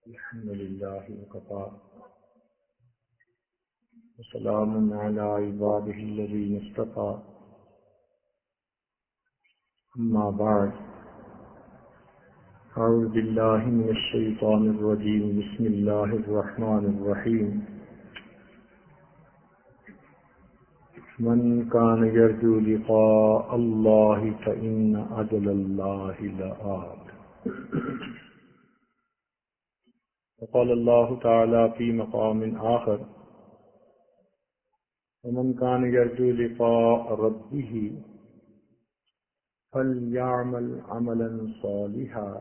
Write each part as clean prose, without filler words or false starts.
الحمد لله وكفى وسلام على عباده الذين اصطفى أما بعد أعوذ بالله من الشيطان الرجيم بسم الله الرحمن الرحيم من كان يرجو لقاء الله فإن أجل الله لآت وقال الله تعالى في مقام آخر ومن كان يرجو لقاء ربه فليعمل عملا صالحا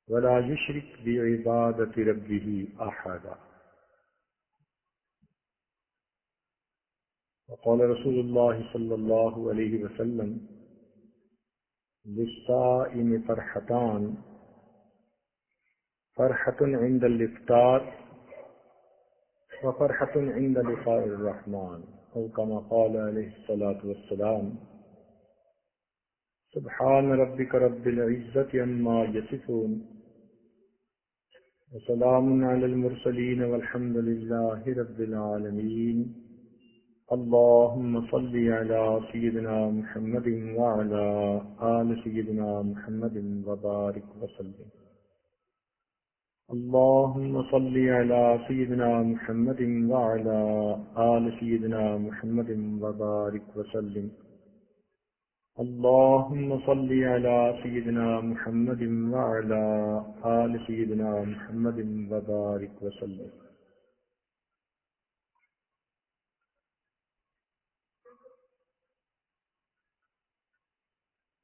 ولا يشرك بعبادة ربه أحدا وقال رسول الله صلى الله عليه وسلم للصائم فرحتان فرحة عند الإفطار وفرحة عند لقاء الرحمن أو كما قال عليه الصلاة والسلام سبحان ربك رب العزة عما يصفون وسلام على المرسلين والحمد لله رب العالمين اللهم صل على سيدنا محمد وعلى آل سيدنا محمد وبارك وسلم اللهم صل على سيدنا محمد وعلى آل سيدنا محمد وبارك وسلم اللهم صل على سيدنا محمد وعلى آل سيدنا محمد وبارك وسلم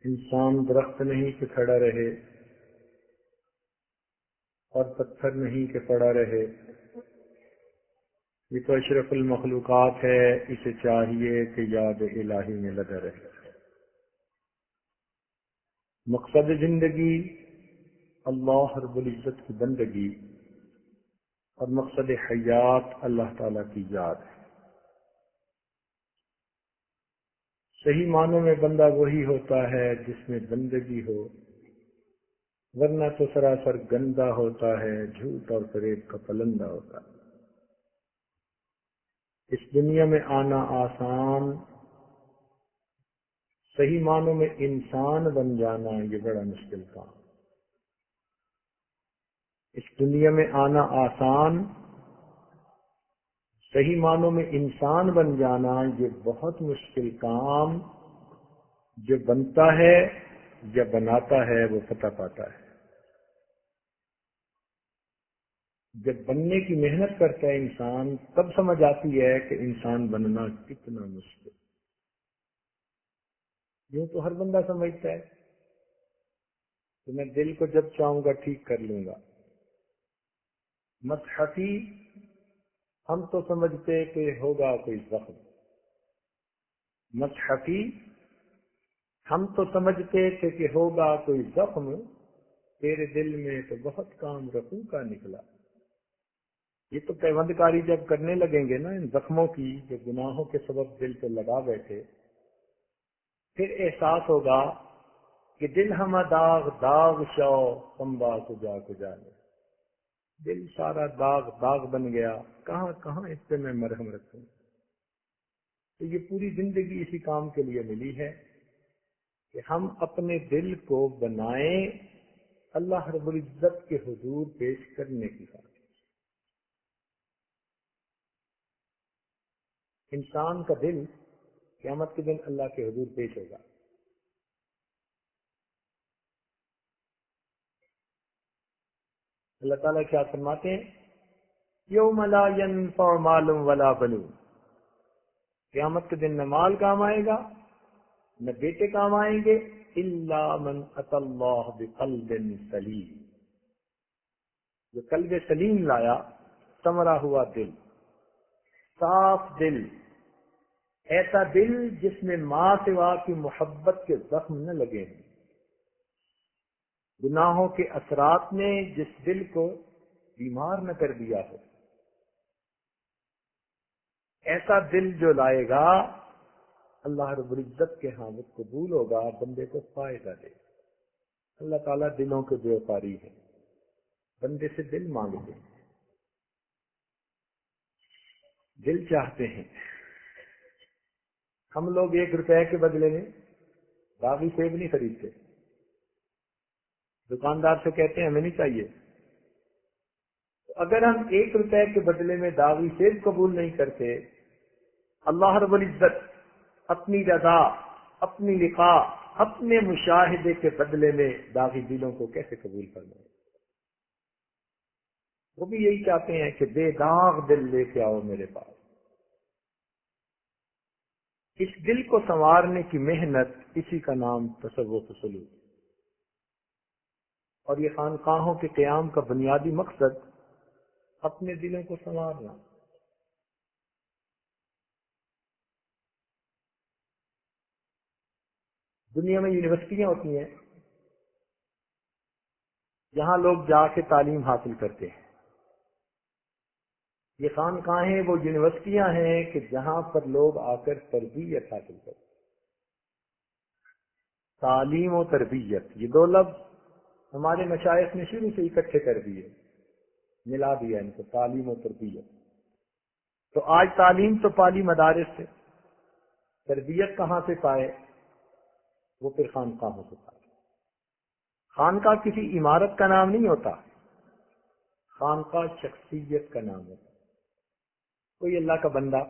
انسان درخت نہیں کہ کھڑا رہے اور پتھر نہیں کہ پڑا رہے، یہ تو اشرف المخلوقات ہے، اسے چاہیے کہ یاد الہی میں لگا رہے۔ مقصد زندگی اللہ رب العزت کی بندگی اور مقصد حیات اللہ تعالیٰ کی یاد ہے۔ صحیح معنوں میں بندہ وہی ہوتا ہے جس میں بندگی ہو، ورنہ تو سراسر گندا ہوتا ہے، جھوٹ اور فریب کا پلندہ ہوتا ہے۔ اس دنیا میں آنا آسان، صحیح معنوں میں انسان بن جانا یہ بڑا مشکل کام۔ اس دنیا میں آنا آسان، صحیح معنوں میں انسان بن جانا یہ بہت مشکل کام، جو بنتا ہے یا بناتا ہے وہ پتہ پاتا ہے۔ جب بننے کی محنت کرتا ہے انسان تب سمجھ آتی ہے کہ انسان بننا کتنا مشکل۔ یوں تو ہر بندہ سمجھتا ہے کہ میں دل کو جب چاہوں گا ٹھیک کر لوں گا۔ مصحفی ہم تو سمجھتے کہ ہوگا کوئی زخم، مصحفی ہم تو سمجھتے تھے کہ ہوگا کوئی زخم، تیرے دل میں تو بہت کام رفو کا نکلا۔ یہ تو پیوند کاری جب کرنے لگیں گے نا ان زخموں کی جو گناہوں کے سبب دل پہ لگا بیٹھے، پھر احساس ہوگا کہ دل ہمہ داغ داغ شو کمبا کجا کجا لے، دل سارا داغ داغ بن گیا، کہاں کہاں اس پہ میں مرہم رکھوں۔ تو یہ پوری زندگی اسی کام کے لیے ملی ہے کہ ہم اپنے دل کو بنائیں اللہ رب العزت کے حضور پیش کرنے کی بات۔ انسان کا دل قیامت کے دن اللہ کے حضور پیش ہوگا۔ اللہ تعالیٰ کیا فرماتے ہیں؟ یوم لا ینفع مال ولا بنون، قیامت کے دن نہ مال کام آئے گا نہ بیٹے کام آئیں گے، الا من اتی اللہ بقلب سلیم، جو قلب سلیم لایا، ثمرہ ہوا دل، صاف دل، ایسا دل جس میں ماں سوا کی محبت کے زخم نہ لگے ہیں، گناہوں کے اثرات نے جس دل کو بیمار نہ کر دیا ہو، ایسا دل جو لائے گا اللہ رب العزت کے ہاں وہ قبول ہوگا، بندے کو فائدہ دے۔ اللہ تعالیٰ دلوں کے ویوپاری ہے، بندے سے دل مانگتے ہیں، دل چاہتے ہیں۔ ہم لوگ 1 روپے کے بدلے میں باغی سیب نہیں خریدتے، دکاندار سے کہتے ہیں ہمیں نہیں چاہیے۔ اگر ہم 1 روپے کے بدلے میں داغی سیب قبول نہیں کرتے، اللہ رب العزت اپنی رضا، اپنی لقاء، اپنے مشاہدے کے بدلے میں داغی دلوں کو کیسے قبول فرمائے؟ وہ بھی یہی چاہتے ہیں کہ بے داغ دل لے کے آؤ میرے پاس۔ اس دل کو سنوارنے کی محنت، اسی کا نام تصوف سلوک۔ اور یہ خانقاہوں کے قیام کا بنیادی مقصد اپنے دلوں کو سنوارنا۔ دنیا میں یونیورسٹیاں ہوتی ہیں، جہاں لوگ جا کے تعلیم حاصل کرتے ہیں۔ یہ خانقاہیں وہ یونیورسٹیاں ہیں کہ جہاں پر لوگ آ کر تربیت حاصل کرتے ہیں۔ تعلیم و تربیت، یہ 2 لفظ ہمارے مشائخ نے شروع سے اکٹھے کر دیے، ملا دیا ان کو، تعلیم و تربیت۔ تو آج تعلیم تو پالی مدارس سے، تربیت کہاں سے پائے؟ وہ پھر خانقاہوں سے پائے۔ خانقاہ کسی عمارت کا نام نہیں ہوتا، خانقاہ شخصیت کا نام ہوتا۔ کوئی اللہ کا بندہ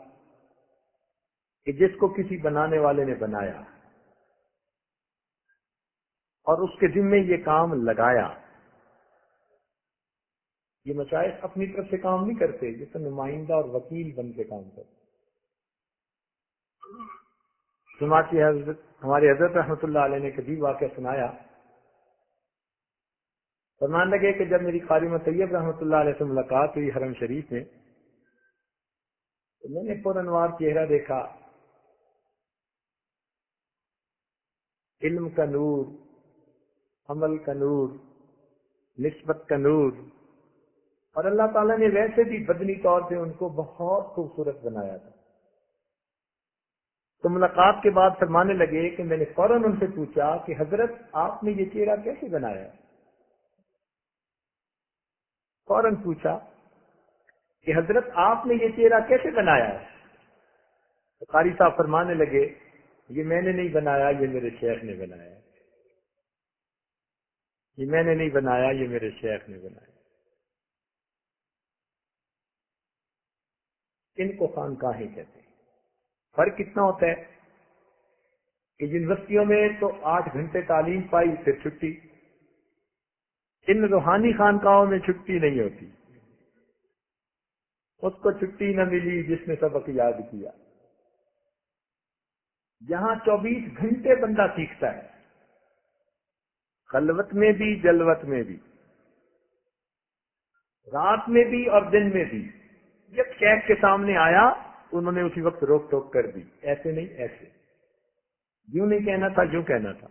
کہ جس کو کسی بنانے والے نے بنایا اور اس کے ذمے یہ کام لگایا۔ یہ مشائخ اپنی طرف سے کام نہیں کرتے، یہ تو نمائندہ اور وکیل بن کے کام کرتے۔ سماعتی حضرت ہمارے حضرت رحمۃ اللہ علیہ نے کبھی واقعہ سنایا، فرمان لگے کہ جب میری قاری طیب رحمۃ اللہ علیہ سے ملاقات ہوئی حرم شریف میں، تو میں نے پرانوار چہرہ دیکھا، علم کا نور، عمل کا نور، نسبت کا نور، اور اللہ تعالیٰ نے ویسے بھی بدنی طور پہ ان کو بہت خوبصورت بنایا تھا۔ تو ملاقات کے بعد فرمانے لگے کہ میں نے فوراً ان سے پوچھا کہ حضرت آپ نے یہ چہرہ کیسے بنایا؟ فوراً پوچھا کہ حضرت آپ نے یہ چہرہ کیسے بنایا ہے؟ تو قاری صاحب فرمانے لگے یہ میں نے نہیں بنایا، یہ میرے شیخ نے بنایا ہے۔ یہ میں نے نہیں بنایا، یہ میرے شیخ نے بنایا۔ ان کو خانقاہیں کہتے ہیں۔ فرق کتنا ہوتا ہے کہ یونیورسٹیوں میں تو 8 گھنٹے تعلیم پائی پھر چھٹی، ان روحانی خانقاہوں میں چھٹی نہیں ہوتی۔ اس کو چھٹی نہ ملی جس نے سبق یاد کیا۔ یہاں 24 گھنٹے بندہ سیکھتا ہے، خلوت میں بھی، جلوت میں بھی، رات میں بھی اور دن میں بھی۔ جب شیخ کے سامنے آیا انہوں نے اسی وقت روک ٹوک کر دی، ایسے نہیں ایسے، یوں نہیں کہنا تھا، یوں کہنا تھا۔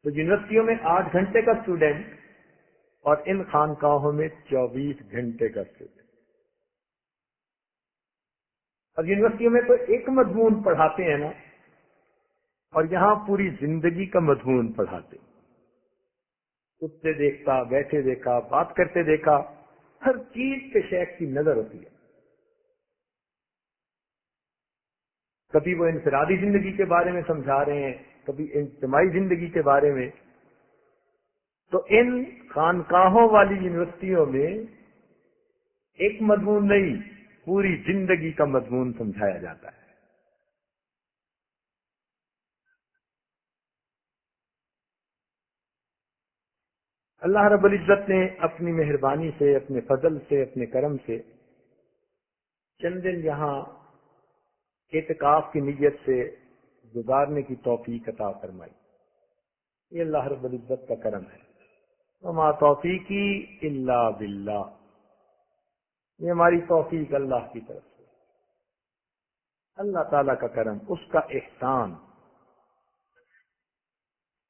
تو یونیورسٹیوں میں 8 گھنٹے کا اسٹوڈنٹ اور ان خانقاہوں میں 24 گھنٹے کا اسٹوڈنٹ۔ اور یونیورسٹیوں میں تو ایک مضمون پڑھاتے ہیں نا، اور یہاں پوری زندگی کا مضمون پڑھاتے ہیں۔ اٹھتے دیکھتا، بیٹھے دیکھا، بات کرتے دیکھا، ہر چیز پہ شیخ کی نظر ہوتی ہے۔ کبھی وہ انفرادی زندگی کے بارے میں سمجھا رہے ہیں، کبھی اجتماعی زندگی کے بارے میں۔ تو ان خانقاہوں والی یونیورسٹیوں میں ایک مضمون نہیں، پوری زندگی کا مضمون سمجھایا جاتا ہے۔ اللہ رب العزت نے اپنی مہربانی سے، اپنے فضل سے، اپنے کرم سے چند دن یہاں اعتکاف کی نیت سے گزارنے کی توفیق عطا فرمائی۔ یہ اللہ رب العزت کا کرم ہے۔ وما توفیقی الا باللہ، یہ ہماری توفیق اللہ کی طرف سے، اللہ تعالی کا کرم، اس کا احسان۔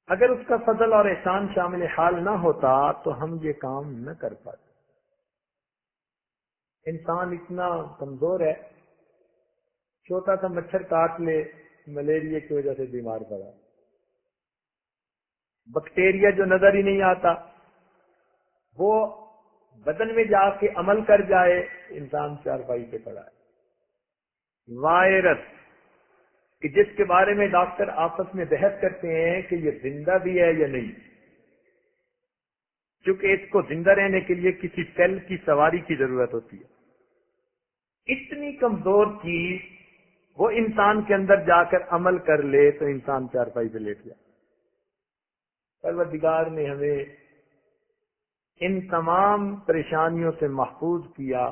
اگر اس کا فضل اور احسان شامل حال نہ ہوتا تو ہم یہ کام نہ کر پاتے۔ انسان اتنا کمزور ہے، چھوٹا سا مچھر کاٹ لے، ملیریا کی وجہ سے بیمار پڑا، بیکٹیریا جو نظر ہی نہیں آتا وہ بدن میں جا کے عمل کر جائے، انسان چارپائی پہ پڑا ہے۔ وائرس کہ جس کے بارے میں ڈاکٹر آپس میں بحث کرتے ہیں کہ یہ زندہ بھی ہے یا نہیں، کیونکہ اس کو زندہ رہنے کے لیے کسی سیل کی سواری کی ضرورت ہوتی ہے۔ اتنی کمزور چیز وہ انسان کے اندر جا کر عمل کر لے تو انسان چارپائی پہ لیٹ جائے۔ پروردگار نے ہمیں ان تمام پریشانیوں سے محفوظ کیا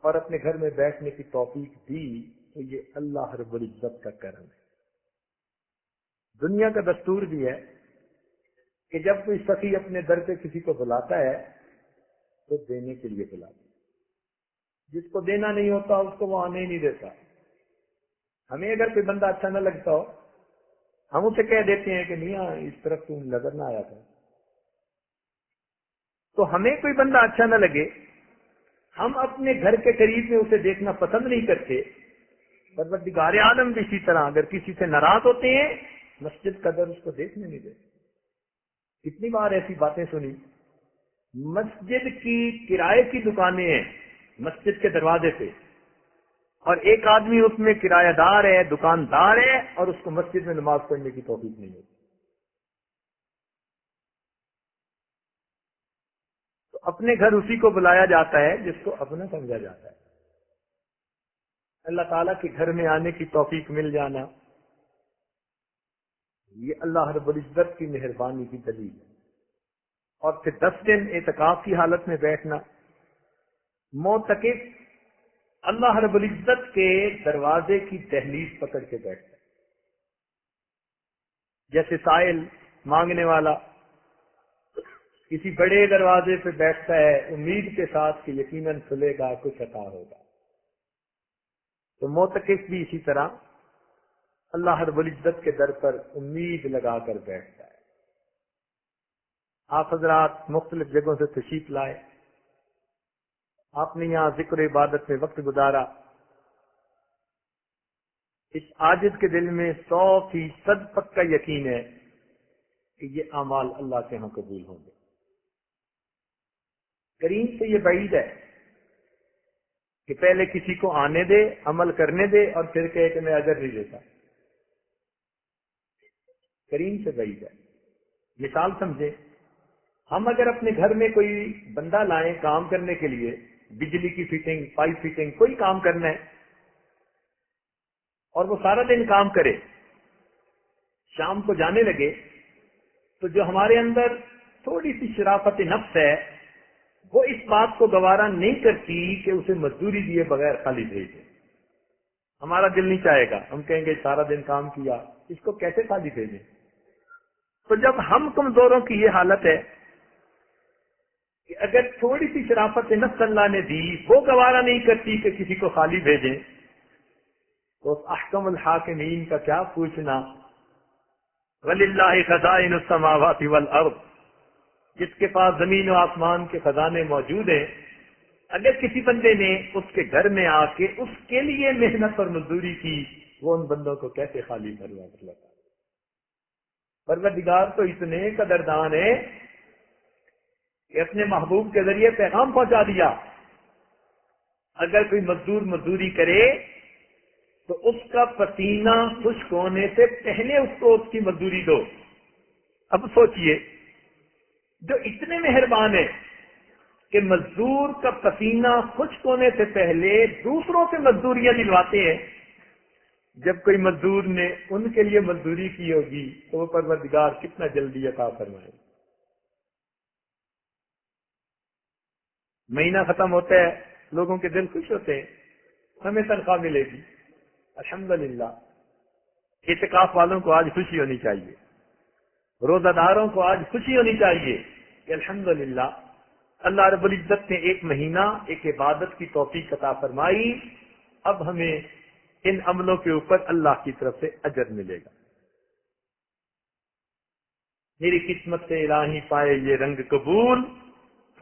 اور اپنے گھر میں بیٹھنے کی توفیق دی، تو یہ اللہ رب العزت کا کرم ہے۔ دنیا کا دستور بھی ہے کہ جب کوئی سخی اپنے در پہ کسی کو بلاتا ہے تو دینے کے لیے بلاتا ہے، جس کو دینا نہیں ہوتا اس کو وہ آنے ہی نہیں دیتا۔ ہمیں اگر کوئی بندہ اچھا نہ لگتا ہو ہم اسے کہہ دیتے ہیں کہ میاں اس طرف تم نظر نہ آیا تھا۔ تو ہمیں کوئی بندہ اچھا نہ لگے، ہم اپنے گھر کے قریب میں اسے دیکھنا پسند نہیں کرتے، پروردگار عالم بھی اسی طرح اگر کسی سے ناراض ہوتے ہیں مسجد کا در اس کو دیکھنے نہیں دیتے۔ کتنی بار ایسی باتیں سنی، مسجد کی کرائے کی دکانیں ہیں مسجد کے دروازے پہ، اور ایک آدمی اس میں کرایہ دار ہے، دکاندار ہے، اور اس کو مسجد میں نماز پڑھنے کی توفیق نہیں ہوتی۔ تو اپنے گھر اسی کو بلایا جاتا ہے جس کو اپنا سمجھا جاتا ہے۔ اللہ تعالیٰ کے گھر میں آنے کی توفیق مل جانا یہ اللہ رب العزت کی مہربانی کی دلیل ہے۔ اور پھر 10 دن اعتکاف کی حالت میں بیٹھنا، معتکف اللہ رب العزت کے دروازے کی دہلیز پکڑ کے بیٹھتا ہے، جیسے سائل مانگنے والا کسی بڑے دروازے پہ بیٹھتا ہے امید کے ساتھ کہ یقیناً کھلے گا، کچھ عطا ہوگا۔ تو معتکف بھی اسی طرح اللہ رب العزت کے در پر امید لگا کر بیٹھتا ہے۔ آپ حضرات مختلف جگہوں سے تشریف لائے، آپ نے یہاں ذکر و عبادت میں وقت گزارا، اس عاجز کے دل میں 100% پکا یقین ہے کہ یہ اعمال اللہ کے ہاں قبول ہوں گے۔ کریم سے یہ بعید ہے کہ پہلے کسی کو آنے دے، عمل کرنے دے، اور پھر کہے کہ میں اجر نہیں دیتا۔ کریم سے بعید ہے۔ مثال سمجھیں، ہم اگر اپنے گھر میں کوئی بندہ لائیں کام کرنے کے لیے، بجلی کی فٹنگ، پائپ فٹنگ، کوئی کام کرنا ہے، اور وہ سارا دن کام کرے، شام کو جانے لگے، تو جو ہمارے اندر تھوڑی سی شرافت نفس ہے وہ اس بات کو گوارا نہیں کرتی کہ اسے مزدوری دیے بغیر خالی بھیج دیں۔ ہمارا دل نہیں چاہے گا، ہم کہیں گے سارا دن کام کیا، اس کو کیسے خالی بھیجیں۔ تو جب ہم کمزوروں کی یہ حالت ہے کہ اگر تھوڑی سی شرافت نفس اللہ نے دی وہ گوارا نہیں کرتی کہ کسی کو خالی بھیجیں، تو اس احکم الحاکمین کا کیا پوچھنا۔ وَلِلَّهِ خَزَائِنُ السَّمَاوَاتِ وَالْأَرْضِ، جس کے پاس زمین و آسمان کے خزانے موجود ہیں، اگر کسی بندے نے اس کے گھر میں آ کے اس کے لیے محنت اور مزدوری کی، وہ ان بندوں کو کیسے خالی بھروا کر لگا۔ پروردگار تو اتنے قدردان ہے کہ اپنے محبوب کے ذریعے پیغام پہنچا دیا، اگر کوئی مزدور مزدوری کرے تو اس کا پسینہ خشک ہونے سے پہلے اس کو اس کی مزدوری دو۔ اب سوچئے، جو اتنے مہربان ہیں کہ مزدور کا پسینہ خشک ہونے سے پہلے دوسروں سے مزدوریاں دلواتے ہیں، جب کوئی مزدور نے ان کے لیے مزدوری کی ہوگی تو وہ پروردگار کتنا جلدی عطا فرمائے۔ مہینہ ختم ہوتا ہے، لوگوں کے دل خوش ہوتے ہیں، ہمیں تنخواہ ملے گی، الحمدللہ۔ اعتکاف والوں کو آج خوشی ہونی چاہیے، روزہ داروں کو آج خوشی ہونی چاہیے کہ الحمدللہ اللہ رب العزت نے ایک مہینہ ایک عبادت کی توفیق عطا فرمائی، اب ہمیں ان عملوں کے اوپر اللہ کی طرف سے اجر ملے گا۔ میری قسمت سے الہی پائے یہ رنگ قبول،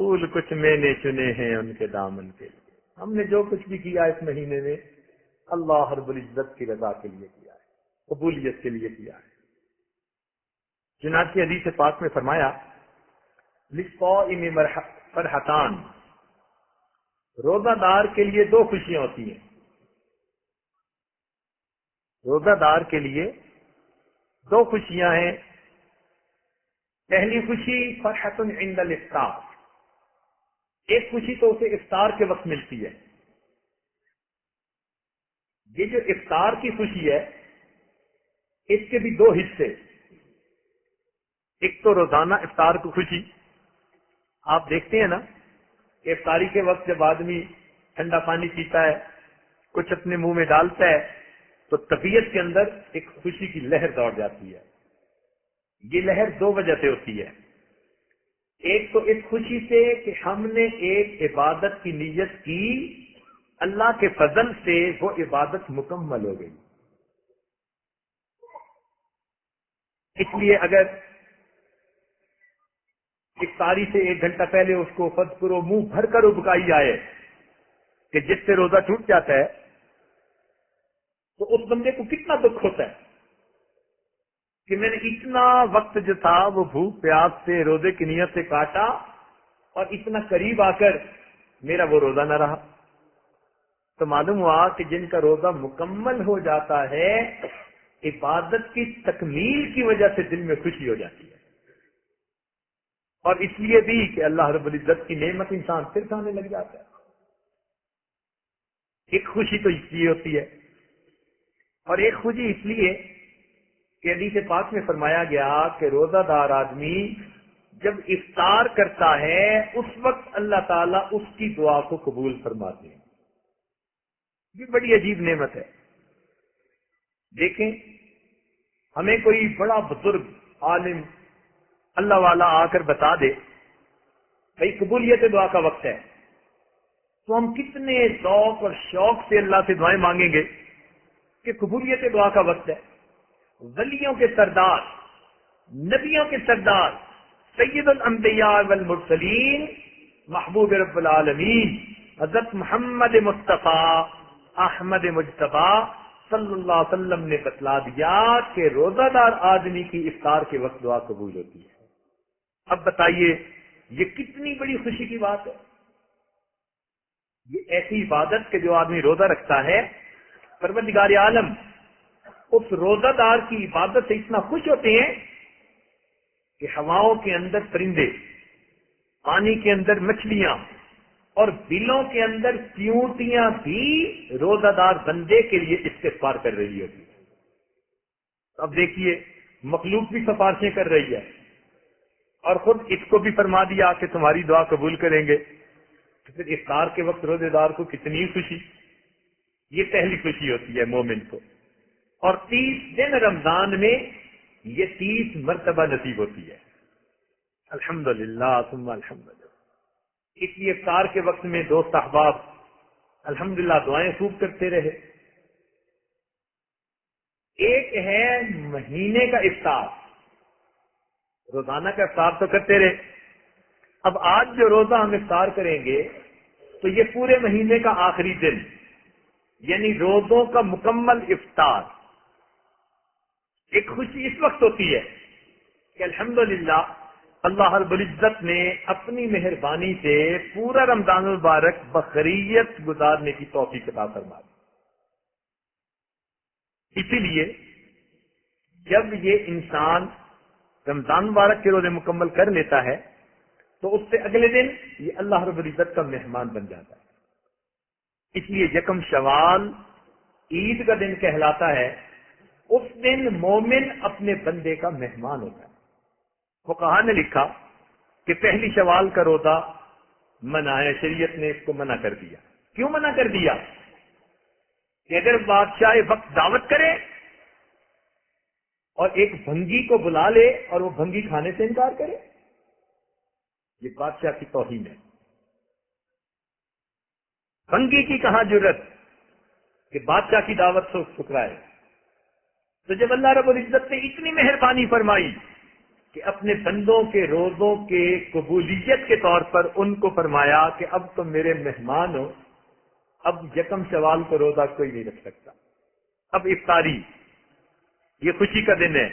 پھول کچھ میں نے چنے ہیں ان کے دامن کے لیے۔ ہم نے جو کچھ بھی کیا اس مہینے میں اللہ رب العزت کی رضا کے لیے کیا ہے، قبولیت کے لیے کیا ہے۔ چنانچہ حدیث پاک میں فرمایا للصائم فرحتان، روزہ دار کے لیے دو خوشیاں ہوتی ہیں. روزہ دار کے لیے دو خوشیاں ہیں. پہلی خوشی فرحت عند الافطار، ایک خوشی تو اسے افطار کے وقت ملتی ہے. یہ جو افطار کی خوشی ہے اس کے بھی دو حصے. ایک تو روزانہ افطار کی خوشی، آپ دیکھتے ہیں نا کہ افطاری کے وقت جب آدمی ٹھنڈا پانی پیتا ہے، کچھ اپنے منہ میں ڈالتا ہے، تو طبیعت کے اندر ایک خوشی کی لہر دوڑ جاتی ہے. یہ لہر دو وجہ سے ہوتی ہے. ایک تو اس خوشی سے کہ ہم نے ایک عبادت کی نیت کی، اللہ کے فضل سے وہ عبادت مکمل ہو گئی. اس لیے اگر افطاری سے ایک گھنٹہ پہلے اس کو فذکروا منہ بھر کر ابکائی آئے کہ جس سے روزہ ٹوٹ جاتا ہے، تو اس بندے کو کتنا دکھ ہوتا ہے کہ میں نے اتنا وقت جو تھا وہ بھوک پیاس سے روزے کی نیت سے کاٹا اور اتنا قریب آ کر میرا وہ روزہ نہ رہا. تو معلوم ہوا کہ جن کا روزہ مکمل ہو جاتا ہے عبادت کی تکمیل کی وجہ سے دل میں خوشی ہو جاتی ہے. اور اس لیے بھی کہ اللہ رب العزت کی نعمت انسان پھر کھانے لگ جاتا ہے. ایک خوشی تو اس لیے ہوتی ہے، اور ایک خوشی اس لیے کہ حدیث پاک میں فرمایا گیا کہ روزہ دار آدمی جب افطار کرتا ہے اس وقت اللہ تعالیٰ اس کی دعا کو قبول فرماتے ہیں. یہ بڑی عجیب نعمت ہے. دیکھیں، ہمیں کوئی بڑا بزرگ عالم اللہ والا آ کر بتا دے بھائی قبولیت دعا کا وقت ہے، تو ہم کتنے ذوق اور شوق سے اللہ سے دعائیں مانگیں گے کہ قبولیت دعا کا وقت ہے. ولیوں کے سردار، نبیوں کے سردار، سید الانبیاء والمرسلین، محبوب رب العالمین حضرت محمد مصطفیٰ احمد مجتبیٰ صلی اللہ علیہ وسلم نے بتلا دیا کہ روزہ دار آدمی کی افطار کے وقت دعا قبول ہوتی ہے. اب بتائیے یہ کتنی بڑی خوشی کی بات ہے. یہ ایسی عبادت کہ جو آدمی روزہ رکھتا ہے، پروردگار عالم اس روزہ دار کی عبادت سے اتنا خوش ہوتے ہیں کہ ہواؤں کے اندر پرندے، پانی کے اندر مچھلیاں اور بلوں کے اندر چیونٹیاں بھی روزہ دار بندے کے لیے استغفار کر رہی ہوتی ہے. اب دیکھیے مخلوق بھی سفارشیں کر رہی ہے اور خود اس کو بھی فرما دیا کہ تمہاری دعا قبول کریں گے. پھر افطار کے وقت روزے دار کو کتنی خوشی. یہ پہلی خوشی ہوتی ہے مومن کو. اور 30 دن رمضان میں یہ 30 مرتبہ نصیب ہوتی ہے. الحمدللہ ثم الحمدللہ. اس لیے افطار کے وقت میں دوست احباب الحمدللہ دعائیں خوب کرتے رہے. ایک ہے مہینے کا افطار، روزانہ کا افطار تو کرتے رہے. اب آج جو روزہ ہم افطار کریں گے تو یہ پورے مہینے کا آخری دن، یعنی روزوں کا مکمل افطار. ایک خوشی اس وقت ہوتی ہے کہ الحمدللہ اللہ رب العزت نے اپنی مہربانی سے پورا رمضان المبارک بخیریت گزارنے کی توفیق عطا فرما دی. اسی لیے جب یہ انسان رمضان مبارک کے روزے مکمل کر لیتا ہے تو اس سے اگلے دن یہ اللہ رب العزت کا مہمان بن جاتا ہے. اس لیے یکم شوال عید کا دن کہلاتا ہے. اس دن مومن اپنے بندے کا مہمان ہوتا ہے. فقہا نے لکھا کہ پہلی شوال کا روزہ منع ہے، شریعت نے اس کو منع کر دیا. کیوں منع کر دیا؟ کہ اگر بادشاہ وقت دعوت کرے اور ایک بھنگی کو بلا لے اور وہ بھنگی کھانے سے انکار کرے، یہ بادشاہ کی توہین ہے. بھنگی کی کہاں جرت کہ بادشاہ کی دعوت سے ٹھکرائے. تو جب اللہ رب العزت نے اتنی مہربانی فرمائی کہ اپنے بندوں کے روزوں کے قبولیت کے طور پر ان کو فرمایا کہ اب تم میرے مہمان ہو، اب یکم شوال کو روزہ کوئی نہیں رکھ سکتا. اب افطاری یہ خوشی کا دن ہے.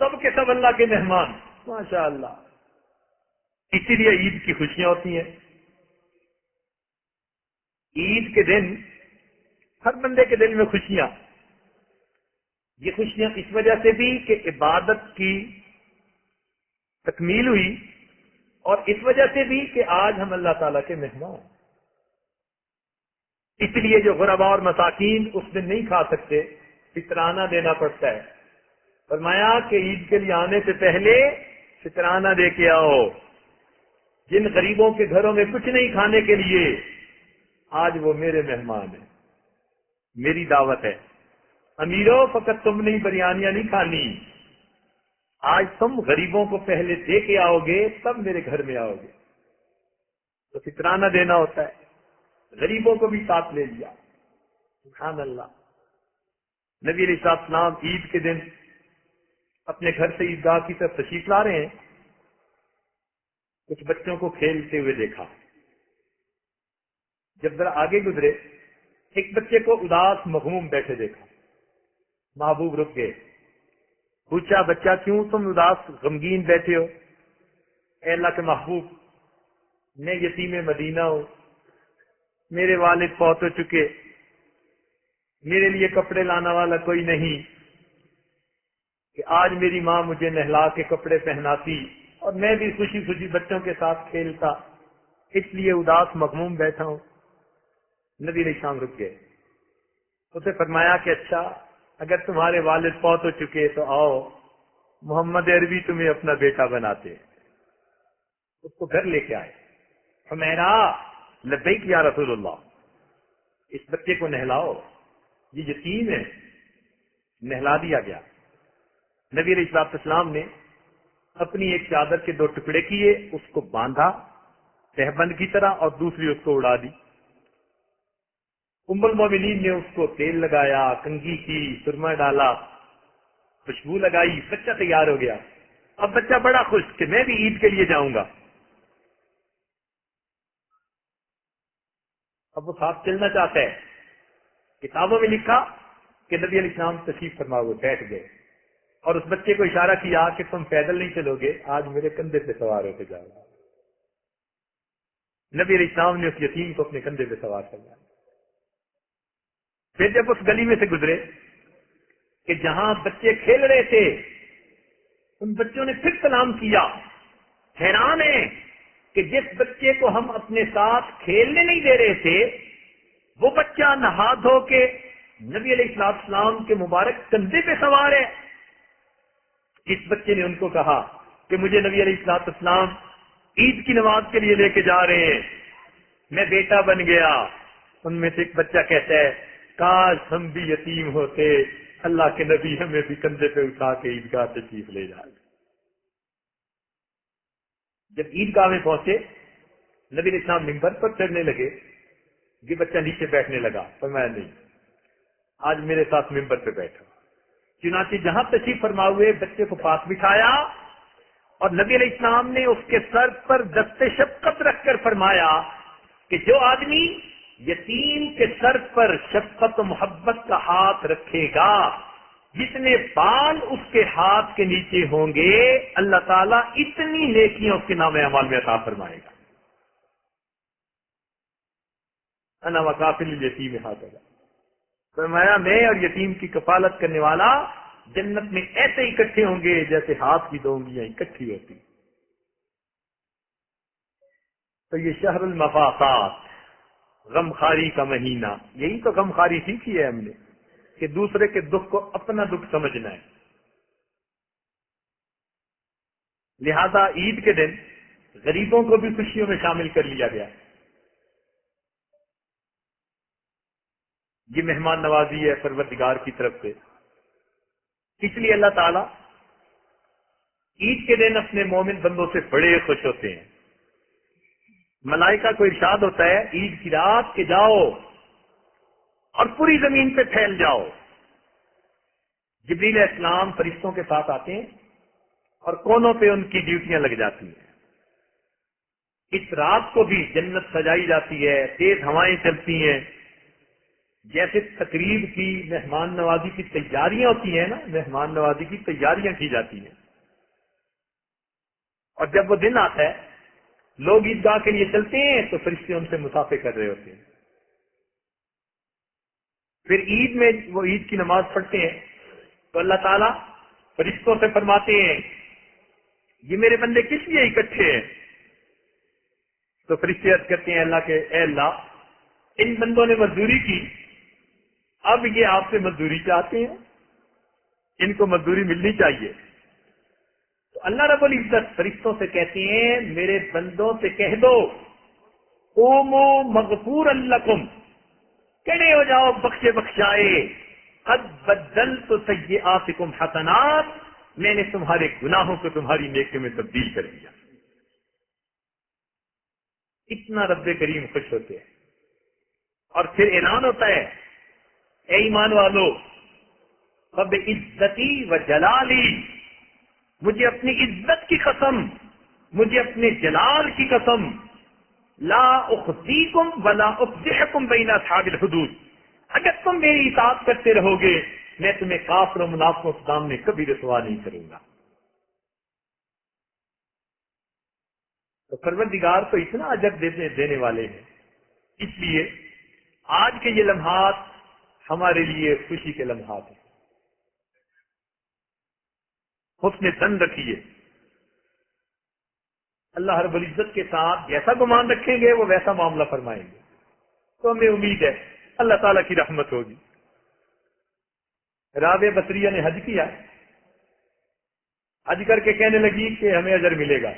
سب کے سب اللہ کے مہمان، ماشاء اللہ۔ اسی لیے عید کی خوشیاں ہوتی ہیں۔ عید کے دن ہر بندے کے دل میں خوشیاں، یہ خوشیاں اس وجہ سے بھی کہ عبادت کی تکمیل ہوئی، اور اس وجہ سے بھی کہ آج ہم اللہ تعالیٰ کے مہمان۔ اس لیے جو غرباء اور مساکین اس دن نہیں کھا سکتے، فطرانہ دینا پڑتا ہے۔ فرمایا کہ عید کے لیے آنے سے پہلے فطرانہ دے کے آؤ۔ جن غریبوں کے گھروں میں کچھ نہیں کھانے کے لیے، آج وہ میرے مہمان ہیں، میری دعوت ہے۔ امیروں، فقط تم نے بریانیاں نہیں کھانی، آج تم غریبوں کو پہلے دے کے آؤ گے تب میرے گھر میں آؤ گے۔ تو فطرانہ دینا ہوتا ہے، غریبوں کو بھی ساتھ لے لیا۔ سبحان اللہ۔ نبی علیہ السلام عید کے دن اپنے گھر سے عیدگاہ کی طرف تشریف لا رہے ہیں، کچھ بچوں کو کھیلتے ہوئے دیکھا۔ جب ذرا آگے گزرے، ایک بچے کو اداس مغموم بیٹھے دیکھا۔ محبوب رک گئے، پوچھا بچہ کیوں تم اداس غمگین بیٹھے ہو؟ اے اللہ کے محبوب، میں یتیم مدینہ ہوں، میرے والد فوت ہو چکے، میرے لیے کپڑے لانا والا کوئی نہیں کہ آج میری ماں مجھے نہلا کے کپڑے پہناتی اور میں بھی خوشی خوشی بچوں کے ساتھ کھیلتا، اس لیے اداس مغموم بیٹھا ہوں۔ نبی علیہ السلام رک گئے، اسے فرمایا کہ اچھا اگر تمہارے والد فوت ہو چکے تو آؤ، محمد عربی تمہیں اپنا بیٹا بناتے ہیں۔ اس کو گھر لے کے آئے، فرمایا لبیک یا رسول اللہ، اس بچے کو نہلاؤ، یہ یتیم ہے۔ نہلا دیا گیا۔ نبی علیہ السلام نے اپنی ایک چادر کے 2 ٹکڑے کیے، اس کو باندھا تہبند کی طرح اور دوسری اس کو اڑا دی۔ ام المومنین نے اس کو تیل لگایا، کنگھی کی، سرما ڈالا، خوشبو لگائی، بچہ تیار ہو گیا۔ اب بچہ بڑا خوش کہ میں بھی عید کے لیے جاؤں گا۔ اب وہ ساتھ چلنا چاہتا ہے۔ کتابوں میں لکھا کہ نبی علیہ السلام تشریف فرما ہوئے بیٹھ گئے اور اس بچے کو اشارہ کیا کہ تم پیدل نہیں چلو گے، آج میرے کندھے پہ سوار ہو کے جاؤ گا۔ نبی علیہ السلام نے اس یتیم کو اپنے کندھے پہ سوار کروایا۔ پھر جب اس گلی میں سے گزرے کہ جہاں بچے کھیل رہے تھے، ان بچوں نے پھر سلام کیا۔ حیران ہے کہ جس بچے کو ہم اپنے ساتھ کھیلنے نہیں دے رہے تھے، وہ بچہ نہا دھو کے نبی علیہ السلام کے مبارک کندھے پہ سوار ہے۔ اس بچے نے ان کو کہا کہ مجھے نبی علیہ السلام عید کی نماز کے لیے لے کے جا رہے ہیں، میں بیٹا بن گیا۔ ان میں سے ایک بچہ کہتا ہے کاش ہم بھی یتیم ہوتے، اللہ کے نبی ہمیں بھی کندھے پہ اٹھا کے عیدگاہ تشریف لے جائے۔ جب عیدگاہ میں پہنچے، نبی علیہ السلام منبر پر چڑھنے لگے، یہ بچہ نیچے بیٹھنے لگا، فرمایا نہیں، آج میرے ساتھ منبر پہ بیٹھا۔ چنانچہ جہاں تشریف فرما ہوئے بچے کو پاس بٹھایا اور نبی علیہ السلام نے اس کے سر پر دست شفقت رکھ کر فرمایا کہ جو آدمی یتیم کے سر پر شفقت و محبت کا ہاتھ رکھے گا، جتنے بال اس کے ہاتھ کے نیچے ہوں گے، اللہ تعالیٰ اتنی نیکیاں اس کے نام اعمال میں عطا فرمائے گا۔ انا وکافل الیتیم ہاکذا، فرمایا میں اور یتیم کی کفالت کرنے والا جنت میں ایسے اکٹھے ہوں گے جیسے ہاتھ کی 2 انگلیاں اکٹھی ہوتی۔ تو یہ شہر المفاقات، غمخاری کا مہینہ، یہی تو غمخاری سیکھی ہے ہم نے کہ دوسرے کے دکھ کو اپنا دکھ سمجھنا ہے۔ لہذا عید کے دن غریبوں کو بھی خوشیوں میں شامل کر لیا گیا۔ یہ مہمان نوازی ہے پروردگار کی طرف سے۔ اس لیے اللہ تعالیٰ عید کے دن اپنے مومن بندوں سے بڑے خوش ہوتے ہیں۔ ملائکہ کو ارشاد ہوتا ہے عید کی رات کہ جاؤ اور پوری زمین پہ پھیل جاؤ۔ جبریل علیہ السلام فرشتوں کے ساتھ آتے ہیں اور کونوں پہ ان کی ڈیوٹیاں لگ جاتی ہیں۔ اس رات کو بھی جنت سجائی جاتی ہے، تیز ہوائیں چلتی ہیں، جیسے تقریب کی مہمان نوازی کی تیاریاں ہوتی ہیں نا، مہمان نوازی کی تیاریاں کی جاتی ہیں، اور جب وہ دن آتا ہے لوگ عیدگاہ کے لیے چلتے ہیں تو فرشتے ان سے مسافے کر رہے ہوتے ہیں. پھر عید میں وہ عید کی نماز پڑھتے ہیں تو اللہ تعالیٰ فرشتوں سے فرماتے ہیں یہ میرے بندے کس لیے اکٹھے ہیں؟ تو فرشتے عرض کرتے ہیں اللہ کے اے اللہ، ان بندوں نے مزدوری کی، اب یہ آپ سے مزدوری چاہتے ہیں، ان کو مزدوری ملنی چاہیے. تو اللہ رب العزت فرشتوں سے کہتے ہیں میرے بندوں سے کہہ دو قوموا مغفورا لکم، کھڑے ہو جاؤ بخشے بخشائے، قد بدلت سیئاتکم حسنات، میں نے تمہارے گناہوں کو تمہاری نیکیوں میں تبدیل کر دیا. اتنا رب کریم خوش ہوتے ہیں. اور پھر اعلان ہوتا ہے اے ایمان والو، رب عزتی و جلالی، مجھے اپنی عزت کی قسم، مجھے اپنے جلال کی قسم، لا اخزیکم ولا افضحکم بین اصحاب الحدود، اگر تم میری اطاعت کرتے رہو گے میں تمہیں کافر و منافقوں کے سامنے کبھی رسوا نہیں کروں گا. تو پروردگار تو اتنا اجر دینے والے ہیں، اس لیے آج کے یہ لمحات ہمارے لیے خوشی کے لمحات ہیں. حسن ظن رکھیے، اللہ رب العزت کے ساتھ جیسا گمان رکھیں گے وہ ویسا معاملہ فرمائیں گے. تو ہمیں امید ہے اللہ تعالیٰ کی رحمت ہوگی. رابعہ بصریہ نے حج کیا، حج کر کے کہنے لگی کہ ہمیں اجر ملے گا.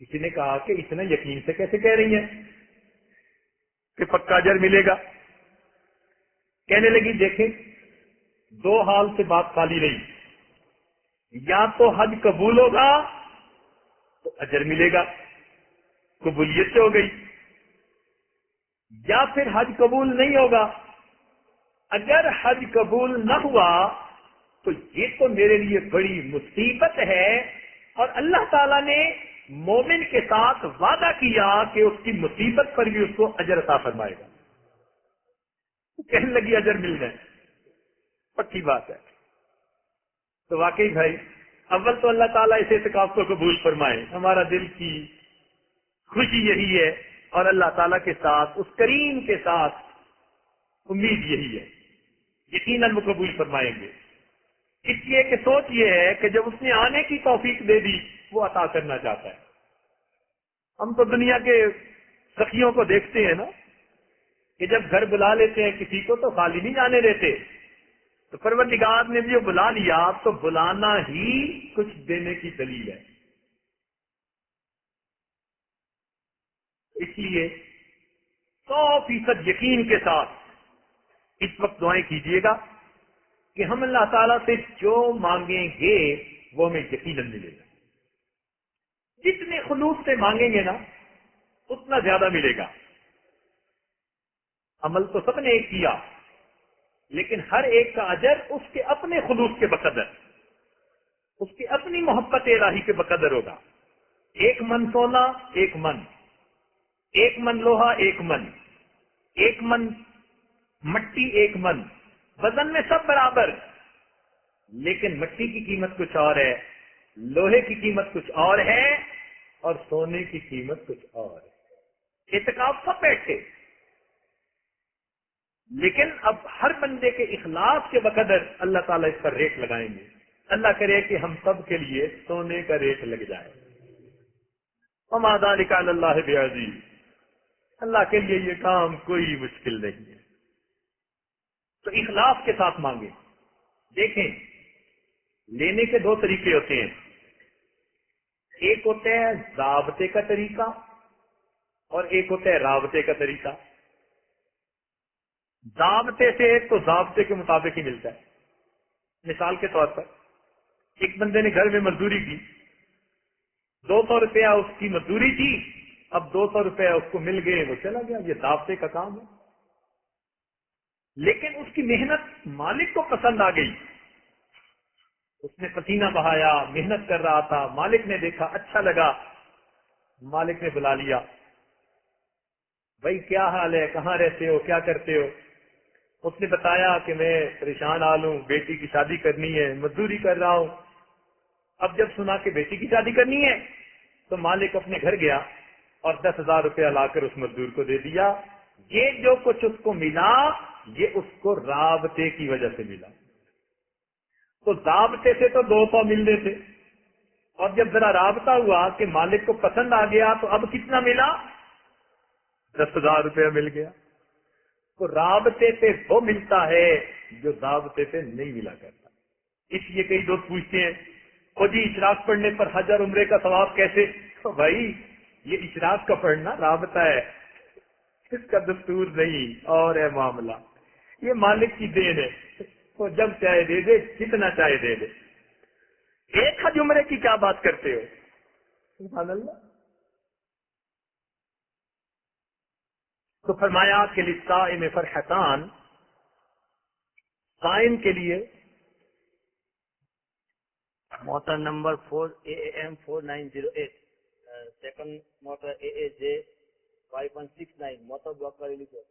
کسی نے کہا کہ اتنا یقین سے کیسے کہہ رہی ہیں کہ پکا اجر ملے گا؟ کہنے لگی دیکھیں دو حال سے بات خالی رہی، یا تو حج قبول ہوگا تو اجر ملے گا، قبولیت سے ہو گئی، یا پھر حج قبول نہیں ہوگا. اگر حج قبول نہ ہوا تو یہ تو میرے لیے بڑی مصیبت ہے، اور اللہ تعالیٰ نے مومن کے ساتھ وعدہ کیا کہ اس کی مصیبت پر بھی اس کو اجر عطا فرمائے گا. کہنے لگی اجر مل جائے، پکی بات ہے. تو واقعی بھائی اول تو اللہ تعالیٰ اس اعتکاف کو قبول فرمائے، ہمارا دل کی خوشی یہی ہے، اور اللہ تعالیٰ کے ساتھ اس کریم کے ساتھ امید یہی ہے یقیناً وہ قبول فرمائیں گے. اس لیے کہ سوچ یہ ہے کہ جب اس نے آنے کی توفیق دے دی وہ عطا کرنا چاہتا ہے. ہم تو دنیا کے سخیوں کو دیکھتے ہیں نا کہ جب گھر بلا لیتے ہیں کسی کو تو خالی نہیں جانے دیتے. تو پروردگار نے بھی جو بلا لیا تو بلانا ہی کچھ دینے کی دلیل ہے. اس لیے 100% یقین کے ساتھ اس وقت دعائیں کیجیے گا کہ ہم اللہ تعالیٰ سے جو مانگیں گے وہ ہمیں یقیناً ملے گا. جتنے خلوص سے مانگیں گے نا اتنا زیادہ ملے گا. عمل تو سب نے ایک کیا لیکن ہر ایک کا اجر اس کے اپنے خلوص کے بقدر، اس کی اپنی محبت الہی کے بقدر ہوگا. 1 من سونا 1 من، 1 من لوہا 1 من، 1 من مٹی 1 من، وزن میں سب برابر، لیکن مٹی کی قیمت کچھ اور ہے، لوہے کی قیمت کچھ اور ہے، اور سونے کی قیمت کچھ اور ہے. اعتکاف سب بیٹھے، لیکن اب ہر بندے کے اخلاص کے بقدر اللہ تعالیٰ اس پر ریٹ لگائیں گے. اللہ کرے کہ ہم سب کے لیے سونے کا ریٹ لگ جائے. وما ذلک علی اللہ بعزیز، اللہ کے لیے یہ کام کوئی مشکل نہیں ہے. تو اخلاص کے ساتھ مانگیں. دیکھیں لینے کے 2 طریقے ہوتے ہیں، ایک ہوتا ہے ضابطے کا طریقہ اور ایک ہوتا ہے رابطے کا طریقہ. ضابطے سے تو ضابطے کے مطابق ہی ملتا ہے. مثال کے طور پر ایک بندے نے گھر میں مزدوری کی، 200 روپیہ اس کی مزدوری تھی، اب 200 روپیہ اس کو مل گئے، وہ چلا گیا. یہ ضابطے کا کام ہے. لیکن اس کی محنت مالک کو پسند آ گئی، اس نے پسینہ بہایا، محنت کر رہا تھا، مالک نے دیکھا اچھا لگا، مالک نے بلا لیا. بھائی کیا حال ہے، کہاں رہتے ہو، کیا کرتے ہو؟ اس نے بتایا کہ میں پریشان حال ہوں، بیٹی کی شادی کرنی ہے، مزدوری کر رہا ہوں۔ اب جب سنا کہ بیٹی کی شادی کرنی ہے تو مالک اپنے گھر گیا اور 10,000 روپیہ لا کر اس مزدور کو دے دیا۔ یہ جو کچھ اس کو ملا یہ اس کو رابطے کی وجہ سے ملا۔ تو رابطے سے تو 200 ملنے تھے، اور جب ذرا رابطہ ہوا کہ مالک کو پسند آ گیا تو اب کتنا ملا؟ 10,000 روپیہ مل گیا۔ تو رابطے سے وہ ملتا ہے جو رابطے سے نہیں ملا کرتا۔ اس لیے کئی دوست پوچھتے ہیں او جی اشراق پڑھنے پر حج اور عمرے کا ثواب کیسے؟ تو بھائی یہ اشراق کا پڑھنا رابطہ ہے، اس کا دستور نہیں اور ہے معاملہ، یہ مالک کی دین ہے، وہ جب چاہے دے دے، کتنا چاہے دے دے۔ ایک حج عمرے کی کیا بات کرتے ہو؟ سبحان اللہ۔ تو فرمایا کہ للصائم فرحتان، صائم کے لیے motor number 4AM 4908 second motor AAJ 5169 motor block کا ریلیز ہے۔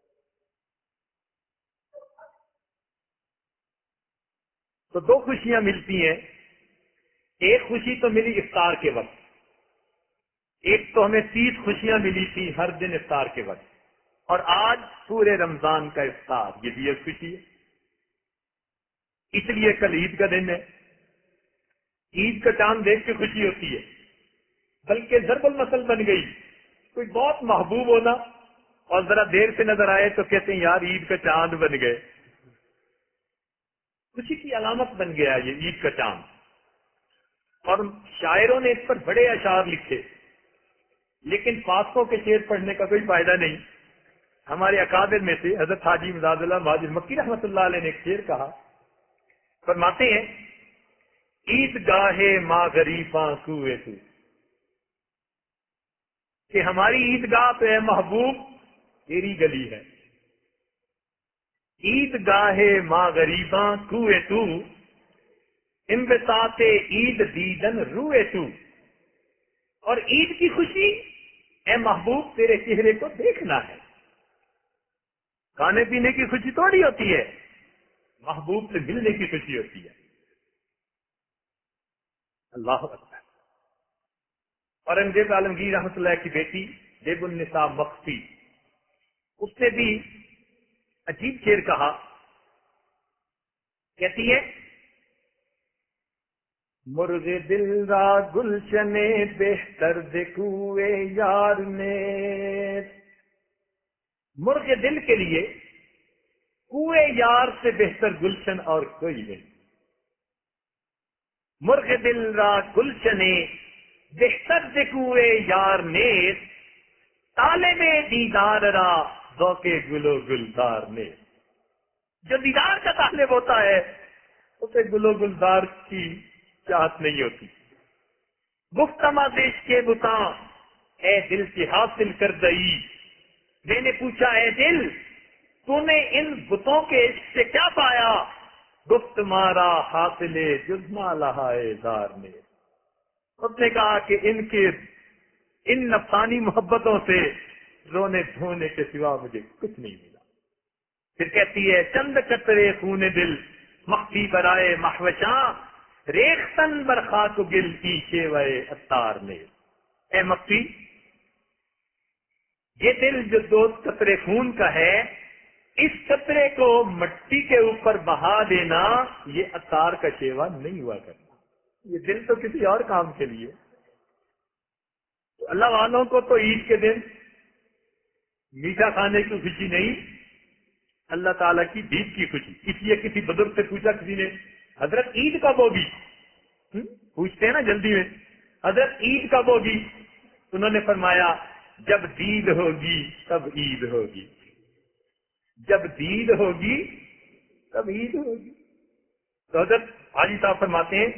تو دو خوشیاں ملتی ہیں، ایک خوشی تو ملی افطار کے وقت، ایک تو ہمیں 30 خوشیاں ملی تھی ہر دن افطار کے وقت، اور آج پورے رمضان کا افطار، یہ بھی ایک خوشی ہے۔ اس لیے کل عید کا دن ہے، عید کا چاند دیکھ کے خوشی ہوتی ہے، بلکہ ضرب المثل بن گئی، کوئی بہت محبوب ہونا اور ذرا دیر سے نظر آئے تو کہتے ہیں یار عید کا چاند بن گئے، خوشی کی علامت بن گیا یہ عید کا چاند۔ اور شاعروں نے اس پر بڑے اشعار لکھے، لیکن فاسقوں کے شعر پڑھنے کا کوئی فائدہ نہیں۔ ہمارے اکابر میں سے حضرت حاجی مزاد اللہ مہاجر مکی رحمۃ اللہ علیہ نے ایک شعر کہا، فرماتے ہیں عید گاہ ماں غریباں کوئے تو، کہ ہماری عید گاہ تو اے محبوب تیری گلی ہے۔ عید گاہ ماں غریباں کوئے تو، انبساط عید دیدن روئے تو، اور عید کی خوشی اے محبوب تیرے چہرے کو دیکھنا ہے۔ کھانے پینے کی خوشی تھوڑی ہوتی ہے، محبوب سے ملنے کی خوشی ہوتی ہے۔ اللہ اکبر۔ اورنگزیب عالمگیر رحمۃ اللہ کی بیٹی دیب النساء مخفی، اس نے بھی عجیب شعر کہا، کہتی ہے مرغ دل را گلشن بہتر دکھوئے یار نے، مرغ دل کے لیے کوئے یار سے بہتر گلشن اور کوئی نہیں۔ مرغ دل را گلشن بہتر دکھوئے یار نے، طالب دیدار را ذوق گل و گلزار نے۔ جو دیدار کا طالب ہوتا ہے اسے گل و گلزار کی چاہت نہیں ہوتی۔ گفتما دیش کے بتاں اے دل کی حاصل کر دئی، میں نے پوچھا اے دل تو نے ان بتوں کے عشق سے کیا پایا؟ گفت مارا حاصل جزما لہائے دار نے۔ اس نے کہا کہ ان نفسانی محبتوں سے رونے دھونے کے سوا مجھے کچھ نہیں ملا۔ پھر کہتی ہے چند قطرے خون دل مخفی برائے محوشاں، ریختن برخاک گل کی شیوائے اتار نے۔ اے مخفی، یہ دل جو 2 قطرے خون کا ہے، اس قطرے کو مٹی کے اوپر بہا دینا یہ اتار کا شیوا نہیں ہوا کرنا، یہ دل تو کسی اور کام کے لیے۔ تو اللہ والوں کو تو عید کے دن میٹھا کھانے کی خوشی نہیں، اللہ تعالیٰ کی دید کی خوشی۔ اس لیے کسی بزرگ سے پوچھا کسی نے حضرت عید کب ہوگی؟ پوچھتے ہیں نا جلدی میں، حضرت عید کب ہوگی؟ انہوں نے فرمایا جب دید ہوگی تب عید ہوگی، جب دید ہوگی تب عید ہوگی۔ تو حضرت حاجی صاحب فرماتے ہیں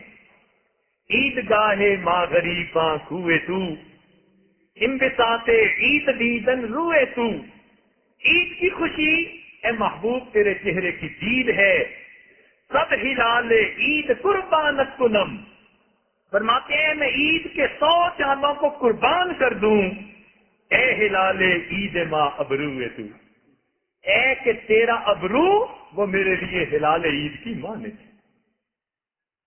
عید گاہ ماں غریباں کوئے تو، انبساط عید دیدن روئے تو۔ عید کی خوشی اے محبوب تیرے چہرے کی دید ہے، سب ہلال عید قربانت کنم، فرماتے ہیں میں عید کے 100 چاندوں کو قربان کر دوں اے ہلال عید ماں ابرو تو، اے کہ تیرا ابرو وہ میرے لیے ہلال عید کی مانند ہے۔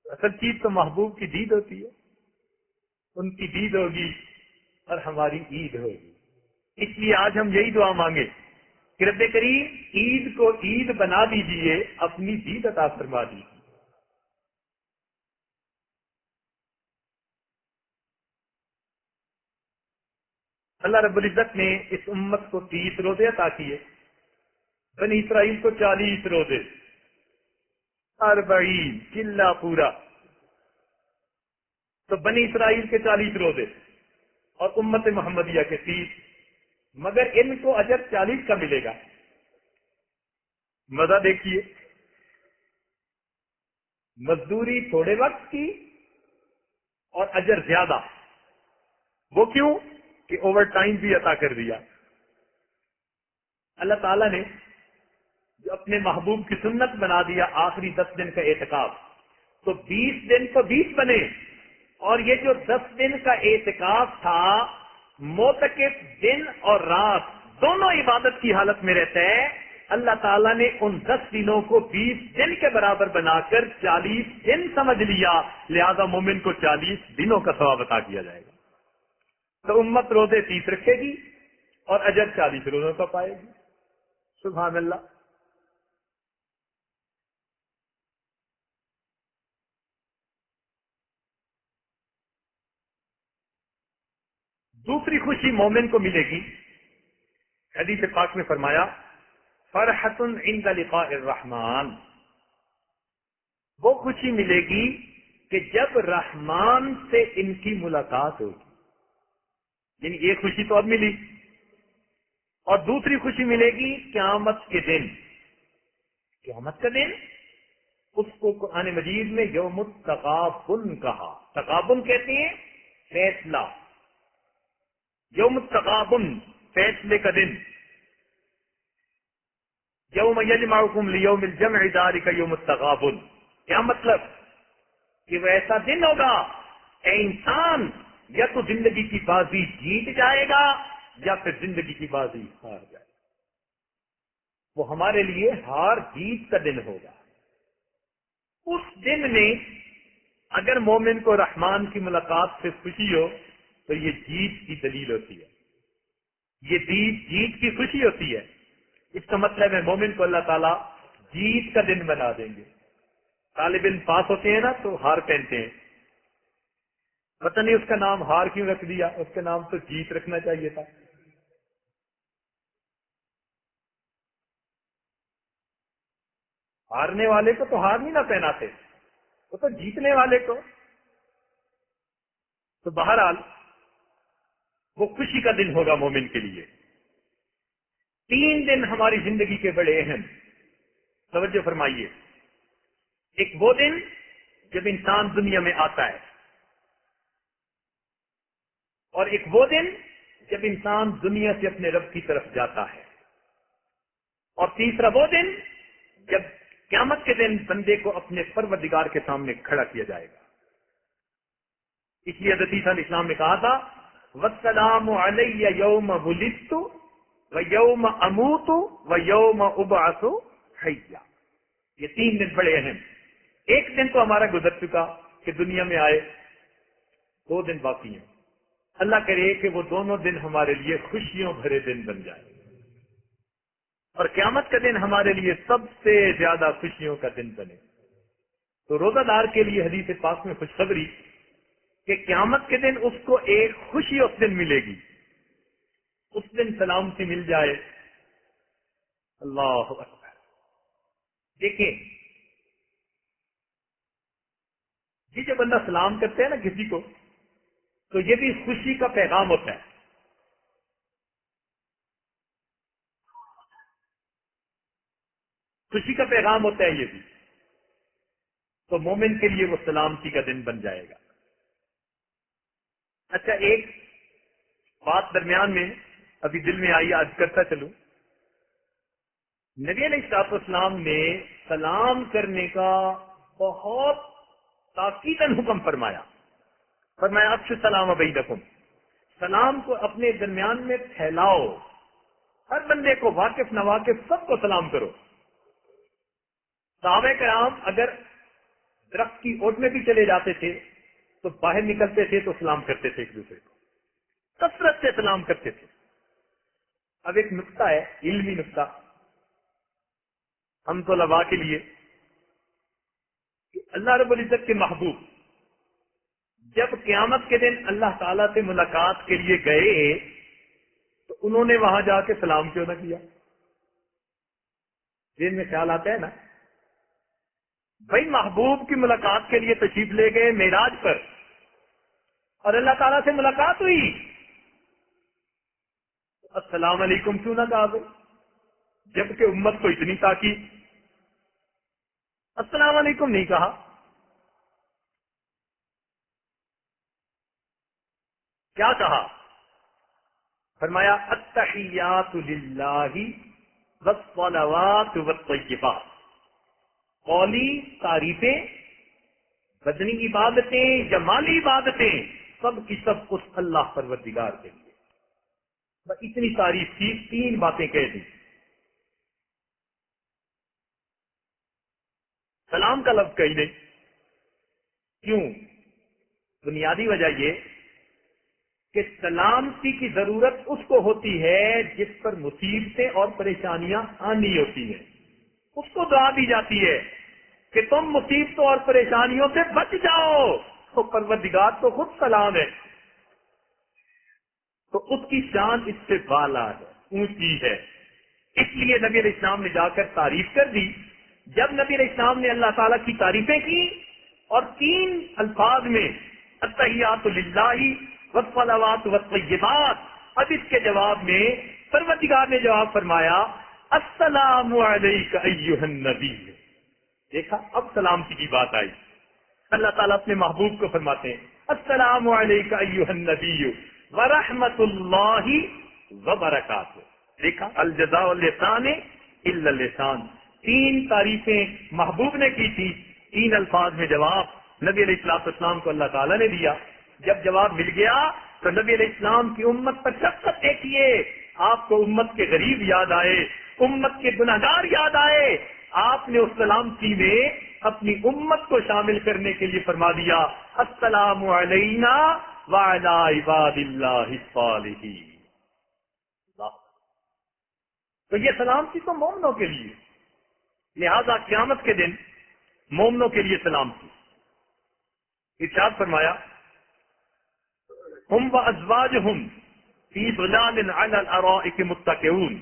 اصل چیز تو محبوب کی دید ہوتی ہے، ان کی دید ہوگی اور ہماری عید ہوگی۔ اس لیے آج ہم یہی دعا مانگے کہ رب کریم عید کو عید بنا دیجئے، اپنی دید عطا فرما دیجئے۔ اللہ رب العزت نے اس امت کو 30 روزے عطا کیے، بنی اسرائیل کو 40 روزے، 40 چلا پورا، تو بنی اسرائیل کے 40 روزے اور امت محمدیہ کے 30، مگر ان کو اجر 40 کا ملے گا۔ مزہ دیکھیے، مزدوری تھوڑے وقت کی اور اجر زیادہ۔ وہ کیوں کہ اوور ٹائم بھی عطا کر دیا۔ اللہ تعالیٰ نے جو اپنے محبوب کی سنت بنا دیا آخری 10 دن کا اعتکاف، تو 20 دن تو 20 بنے، اور یہ جو 10 دن کا اعتکاف تھا، معتکف دن اور رات دونوں عبادت کی حالت میں رہتا ہے، اللہ تعالیٰ نے ان 10 دنوں کو 20 دن کے برابر بنا کر 40 دن سمجھ لیا، لہذا مومن کو 40 دنوں کا ثواب عطا کیا جائے گا۔ تو امت روزے 30 رکھے گی اور اجر 40 روزوں کا پائے گی۔ سبحان اللہ۔ دوسری خوشی مومن کو ملے گی، حدیث پاک میں فرمایا فرحۃ عند لقاء الرحمن، وہ خوشی ملے گی کہ جب رحمان سے ان کی ملاقات ہوگی۔ یعنی ایک خوشی تو اب ملی، اور دوسری خوشی ملے گی قیامت کے دن۔ قیامت کا دن، اس کو قرآن مجید میں یوم التغابن کہا۔ تغابن کہتے ہیں فیصلہ، یوم التغابن فیصلے کا دن۔ یوم یجمعکم لیوم الجمع ذالک یوم التغابن۔ کیا مطلب؟ کہ وہ ایسا دن ہوگا اے انسان، یا تو زندگی کی بازی جیت جائے گا یا پھر زندگی کی بازی ہار جائے گا۔ وہ ہمارے لیے ہار جیت کا دن ہوگا۔ اس دن میں اگر مومن کو رحمان کی ملاقات سے خوشی ہو تو یہ جیت کی دلیل ہوتی ہے، یہ جیت کی خوشی ہوتی ہے۔ اس کا مطلب ہے مومن کو اللہ تعالیٰ جیت کا دن بنا دیں گے۔ طالب علم پاس ہوتے ہیں نا تو ہار پہنتے ہیں، پتہ نہیں اس کا نام ہار کیوں رکھ دیا، اس کا نام تو جیت رکھنا چاہیے تھا۔ ہارنے والے کو تو ہار نہیں نہ پہناتے، وہ تو جیتنے والے کو۔ تو بہرحال وہ خوشی کا دن ہوگا مومن کے لیے۔ 3 دن ہماری زندگی کے بڑے اہم، توجہ فرمائیے۔ ایک وہ دن جب انسان دنیا میں آتا ہے، اور ایک وہ دن جب انسان دنیا سے اپنے رب کی طرف جاتا ہے، اور تیسرا وہ دن جب قیامت کے دن بندے کو اپنے پروردگار کے سامنے کھڑا کیا جائے گا۔ اس لیے حضرت عیسیٰ علیہ السلام نے کہا تھا وَالسَّلَامُ عَلَيَّ يَوْمَ وُلِدتُّ وَيَوْمَ أَمُوتُ وَيَوْمَ أُبْعَثُ حَيًّا۔ یہ 3 دن بڑے اہم۔ ایک دن تو ہمارا گزر چکا کہ دنیا میں آئے، 2 دن باقی ہیں۔ اللہ کرے کہ وہ دونوں دن ہمارے لیے خوشیوں بھرے دن بن جائے، اور قیامت کا دن ہمارے لیے سب سے زیادہ خوشیوں کا دن بنے۔ تو روزہ دار کے لیے حدیث پاک میں خوشخبری کہ قیامت کے دن اس کو ایک خوشی اس دن ملے گی، اس دن سلامتی مل جائے۔ اللہ اکبر۔ دیکھیں یہ جب بندہ سلام کرتے ہیں نا کسی کو، تو یہ بھی خوشی کا پیغام ہوتا ہے۔ خوشی کا پیغام ہوتا ہے یہ بھی، تو مومن کے لیے وہ سلامتی کا دن بن جائے گا۔ اچھا، ایک بات درمیان میں ابھی دل میں آئی، آج کرتا چلوں۔ نبی علیہ الصلوۃ والسلام نے سلام کرنے کا بہت تاکیداً حکم فرمایا افشوا السلام بینکم، سلام کو اپنے درمیان میں پھیلاؤ، ہر بندے کو، واقف ناواقف سب کو سلام کرو۔ صحابہ کرام اگر درخت کی اوٹ میں بھی چلے جاتے تھے تو باہر نکلتے تھے تو سلام کرتے تھے ایک دوسرے کو، کثرت سے سلام کرتے تھے۔ اب ایک نقطہ ہے، علمی نقطہ ہم طلباء کے لیے، کہ اللہ رب العزت کے محبوب جب قیامت کے دن اللہ تعالیٰ سے ملاقات کے لیے گئے تو انہوں نے وہاں جا کے سلام کیوں نہ کیا؟ ذہن میں خیال آتا ہے نا، بھائی محبوب کی ملاقات کے لیے تشریف لے گئے معراج پر اور اللہ تعالیٰ سے ملاقات ہوئی، السلام علیکم کیوں نہ کہا گئی؟ جبکہ امت کو اتنی تاکید، السلام علیکم نہیں کہا۔ کیا کہا؟ فرمایا التحیات للہ والصلوات والطیبات، قولی تعریفیں، بدنی عبادتیں یا مالی عبادتیں، سب کی سب اس اللہ پروردگار کے لیے۔ بس اتنی تعریف کی، تین باتیں کہہ دی۔ سلام کا لفظ کہیں نہیں، کیوں؟ بنیادی وجہ یہ کہ سلامتی کی ضرورت اس کو ہوتی ہے جس پر مصیبتیں اور پریشانیاں آنی ہوتی ہیں، اس کو دعا دی جاتی ہے کہ تم مصیبتوں اور پریشانیوں سے بچ جاؤ، تو پروردگار تو خود سلام ہے، تو اس کی شان اس سے بالا ہے، اونچی ہے۔ اس لیے نبی علیہ السلام نے جا کر تعریف کر دی۔ جب نبی علیہ السلام نے اللہ تعالیٰ کی تعریفیں کی اور تین الفاظ میں التحیات للہ والصلوات والطیبات، اب اس کے جواب میں پروردگار نے جواب فرمایا السلام علیک ایھا النبی۔ دیکھا، اب سلامتی کی بات آئی۔ اللہ تعالیٰ اپنے محبوب کو فرماتے ہیں السلام علیک ایھا النبی ورحمۃ اللہ وبرکاتہ۔ دیکھا، الجزاء اللسان الا اللسان، تین تعریفیں محبوب نے کی تھی، تین الفاظ میں جواب نبی علیہ السلام کو اللہ تعالیٰ نے دیا۔ جب جواب مل گیا تو نبی علیہ السلام کی امت پر شفقت دیکھیے، آپ کو امت کے غریب یاد آئے، امت کے گناہگار یاد آئے، آپ نے اس سلامتی میں اپنی امت کو شامل کرنے کے لیے فرما دیا السلام علینا وعلی عباد اللہ الصالحین۔ تو یہ سلامتی تو مومنوں کے لیے، لہذا قیامت کے دن مومنوں کے لیے سلامتی۔ ارشاد فرمایا ہم وازواجہم فی ظلال علی الارائک متکئون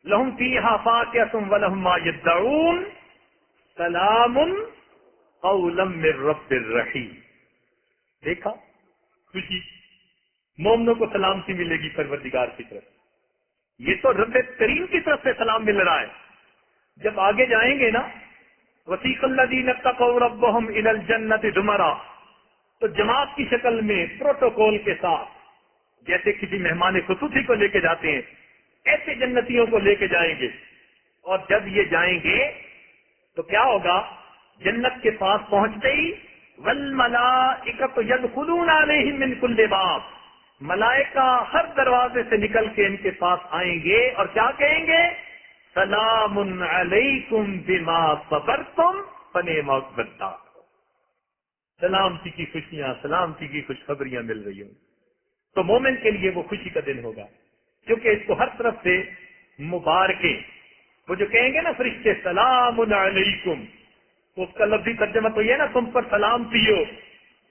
لہم فیہا فاکہۃ ولہم ما یدعون سلام قولا من رب الرحیم۔ دیکھا، خوشی، مومنوں کو سلامتی ملے گی پروردگار کی طرف، یہ تو رب کریم کی طرف سے سلام مل رہا ہے۔ جب آگے جائیں گے نا وسیق الذین اتقوا ربہم الی الجنۃ زمرا، تو جماعت کی شکل میں پروٹوکول کے ساتھ، جیسے کسی مہمان خصوصی کو لے کے جاتے ہیں، ایسے جنتیوں کو لے کے جائیں گے۔ اور جب یہ جائیں گے تو کیا ہوگا؟ جنت کے پاس پہنچتے ہی والملائکۃ یدخلون علیہم من کل باب، ملائکہ ہر دروازے سے نکل کے ان کے پاس آئیں گے اور کیا کہیں گے؟ سلام علیکم بما صبرتم فنعم عقبی الدار۔ سلامتی کی خوشیاں، سلامتی کی خوشخبریاں مل رہی ہوں۔ تو مومن کے لیے وہ خوشی کا دن ہوگا، کیونکہ اس کو ہر طرف سے مبارکیں، وہ جو کہیں گے نا فرشتے سلام علیکم، تو اس کا لفظی ترجمہ تو یہ نا تم پر سلامتی ہو،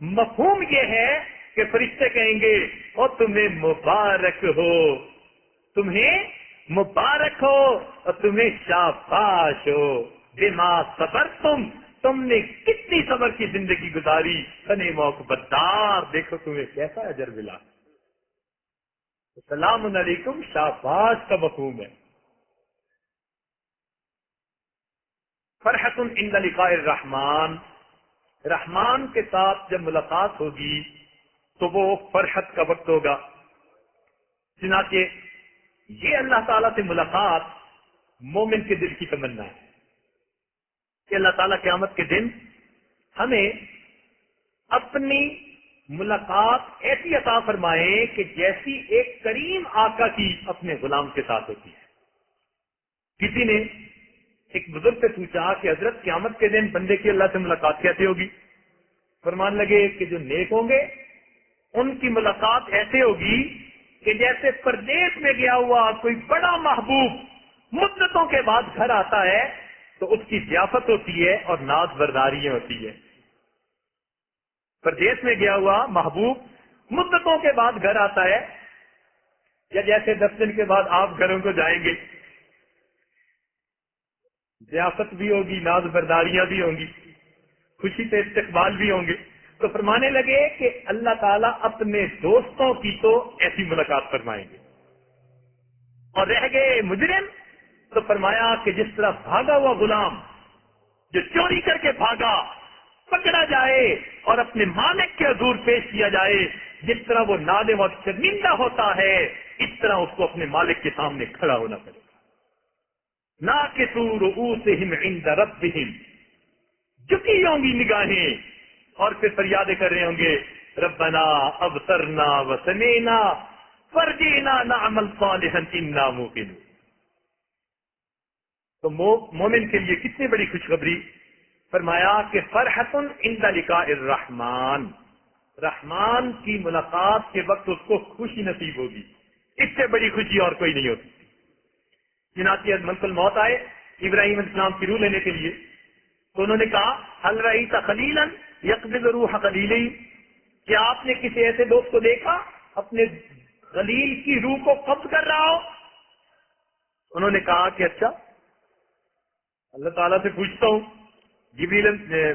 مفہوم یہ ہے کہ فرشتے کہیں گے اور تمہیں مبارک ہو، تمہیں مبارک ہو اور تمہیں شاباش ہو، بما صبرتم، تم نے کتنی صبر کی زندگی گزاری، فنعم عقبی الدار، دیکھو تمہیں کیسا اجر ملا۔ السلام علیکم شاباش کا مفہوم ہے۔ فرحۃ عند لقاء الرحمن، رحمان کے ساتھ جب ملاقات ہوگی تو وہ فرحت کا وقت ہوگا۔ چنانچہ یہ اللہ تعالیٰ سے ملاقات مومن کے دل کی تمنا ہے کہ اللہ تعالیٰ قیامت کے دن ہمیں اپنی ملاقات ایسی عطا فرمائے کہ جیسی ایک کریم آقا کی اپنے غلام کے ساتھ ہوتی ہے۔ کسی نے ایک بزرگ سے پوچھا کہ حضرت قیامت کے دن بندے کی اللہ سے ملاقات کیسے ہوگی؟ فرمان لگے کہ جو نیک ہوں گے ان کی ملاقات ایسے ہوگی کہ جیسے پردیس میں گیا ہوا کوئی بڑا محبوب مدتوں کے بعد گھر آتا ہے تو اس کی ضیافت ہوتی ہے اور ناز برداریاں ہوتی ہے۔ پردیس میں گیا ہوا محبوب مدتوں کے بعد گھر آتا ہے، یا جیسے 10 دن کے بعد آپ گھروں کو جائیں گے، ضیافت بھی ہوگی، ناز برداریاں بھی ہوں گی، خوشی سے استقبال بھی ہوں گے۔ تو فرمانے لگے کہ اللہ تعالیٰ اپنے دوستوں کی تو ایسی ملاقات فرمائیں گے، اور رہ گئے مجرم تو فرمایا کہ جس طرح بھاگا ہوا غلام جو چوری کر کے بھاگا پکڑا جائے اور اپنے مالک کے حضور پیش کیا جائے، جس طرح وہ نادم اور شرمندہ ہوتا ہے، اس طرح اس کو اپنے مالک کے سامنے کھڑا ہونا پڑے گا۔ ناکسوا رؤوسہم عند ربہم، جھکی ہوں گی نگاہیں، اور پھر فریادیں کر رہے ہوں گے، ربنا ابصرنا وسمعنا فرجعنا نعمل صالحا انا موقنون۔ تو مومن کے لیے کتنی بڑی خوشخبری! فرمایا کہ فرحۃ عند لقاء الرحمن، رحمان کی ملاقات کے وقت اس کو خوشی نصیب ہوگی، اس سے بڑی خوشی اور کوئی نہیں ہوتی۔ چنانچہ ملک الموت آئے ابراہیم علیہ السلام کی روح لینے کے لیے، تو انہوں نے کہا هل رأیت خلیلا یقبض روح خلیلہ، کیا آپ نے کسی ایسے دوست کو دیکھا اپنے خلیل کی روح کو قبض کر رہا ہو؟ انہوں نے کہا کہ اچھا اللہ تعالیٰ سے پوچھتا ہوں۔ جبریل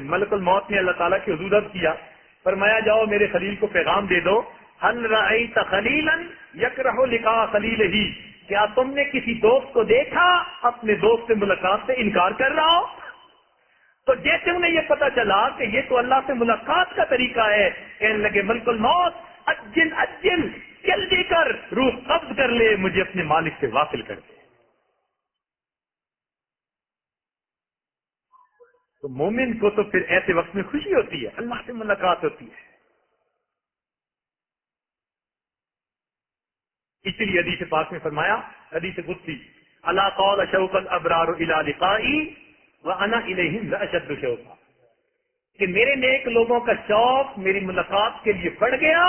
ملک الموت نے اللہ تعالیٰ کی حضور عرض کیا، فرمایا جاؤ میرے خلیل کو پیغام دے دو، هل رأیت خلیلا یکرہ لقاء خلیلہ، کیا تم نے کسی دوست کو دیکھا اپنے دوست سے ملاقات سے انکار کر رہا ہو؟ تو جیسے انہیں یہ پتا چلا کہ یہ تو اللہ سے ملاقات کا طریقہ ہے، کہنے لگے ملک الموت اجل اجل، جلدی کر روح قبض کر لے، مجھے اپنے مالک سے واصل کر دے۔ تو مومن کو تو پھر ایسے وقت میں خوشی ہوتی ہے، اللہ سے ملاقات ہوتی ہے۔ اسی لیے حدیث پاک میں فرمایا، حدیث قدسی، الا قال شوق الابرار الى لقائی وانا الیہم لاشد شوقا، کہ میرے نیک لوگوں کا شوق میری ملاقات کے لیے بڑھ گیا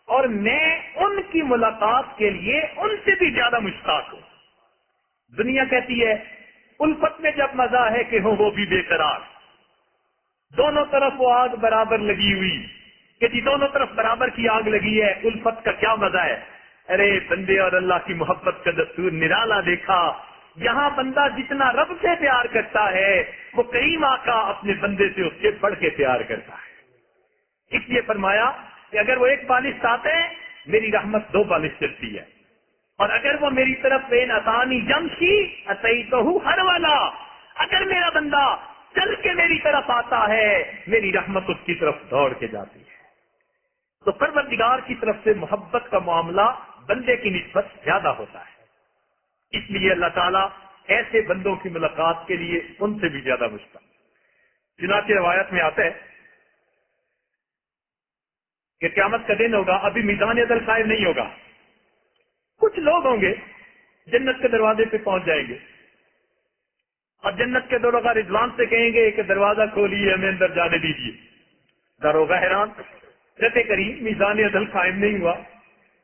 اور میں ان کی ملاقات کے لیے ان سے بھی زیادہ مشتاق ہوں۔ دنیا کہتی ہے الفت میں جب مزہ ہے کہ ہو وہ بھی بے قرار، دونوں طرف وہ آگ برابر لگی ہوئی کہ جی دونوں طرف برابر کی آگ لگی ہے، الفت کا کیا مزہ ہے؟ ارے بندے اور اللہ کی محبت کا دستور نرالا دیکھا، یہاں بندہ جتنا رب سے پیار کرتا ہے وہ کریم آقا اپنے بندے سے اس سے بڑھ کے پیار کرتا ہے۔ اس لیے فرمایا کہ اگر وہ ایک بالش چاہتے ہیں میری رحمت 2 بالش چلتی ہے، اور اگر وہ میری طرف بین اتانی جمشی اتیتہ ہر والا، اگر میرا بندہ چل کے میری طرف آتا ہے میری رحمت اس کی طرف دوڑ کے جاتی ہے۔ تو پروردگار کی طرف سے محبت کا معاملہ بندے کی نسبت زیادہ ہوتا ہے، اس لیے اللہ تعالیٰ ایسے بندوں کی ملاقات کے لیے ان سے بھی زیادہ مشتاق۔ چنانچہ روایت میں آتا ہے کہ قیامت کا دن ہوگا، ابھی میزان عدل قائم نہیں ہوگا، کچھ لوگ ہوں گے جنت کے دروازے پہ پہنچ جائیں گے اور جنت کے داروغہ رضوان سے کہیں گے کہ دروازہ کھولیے ہمیں اندر جانے دیجیے۔ داروغہ حیران، رہتے کریم میزان عدل قائم نہیں ہوا،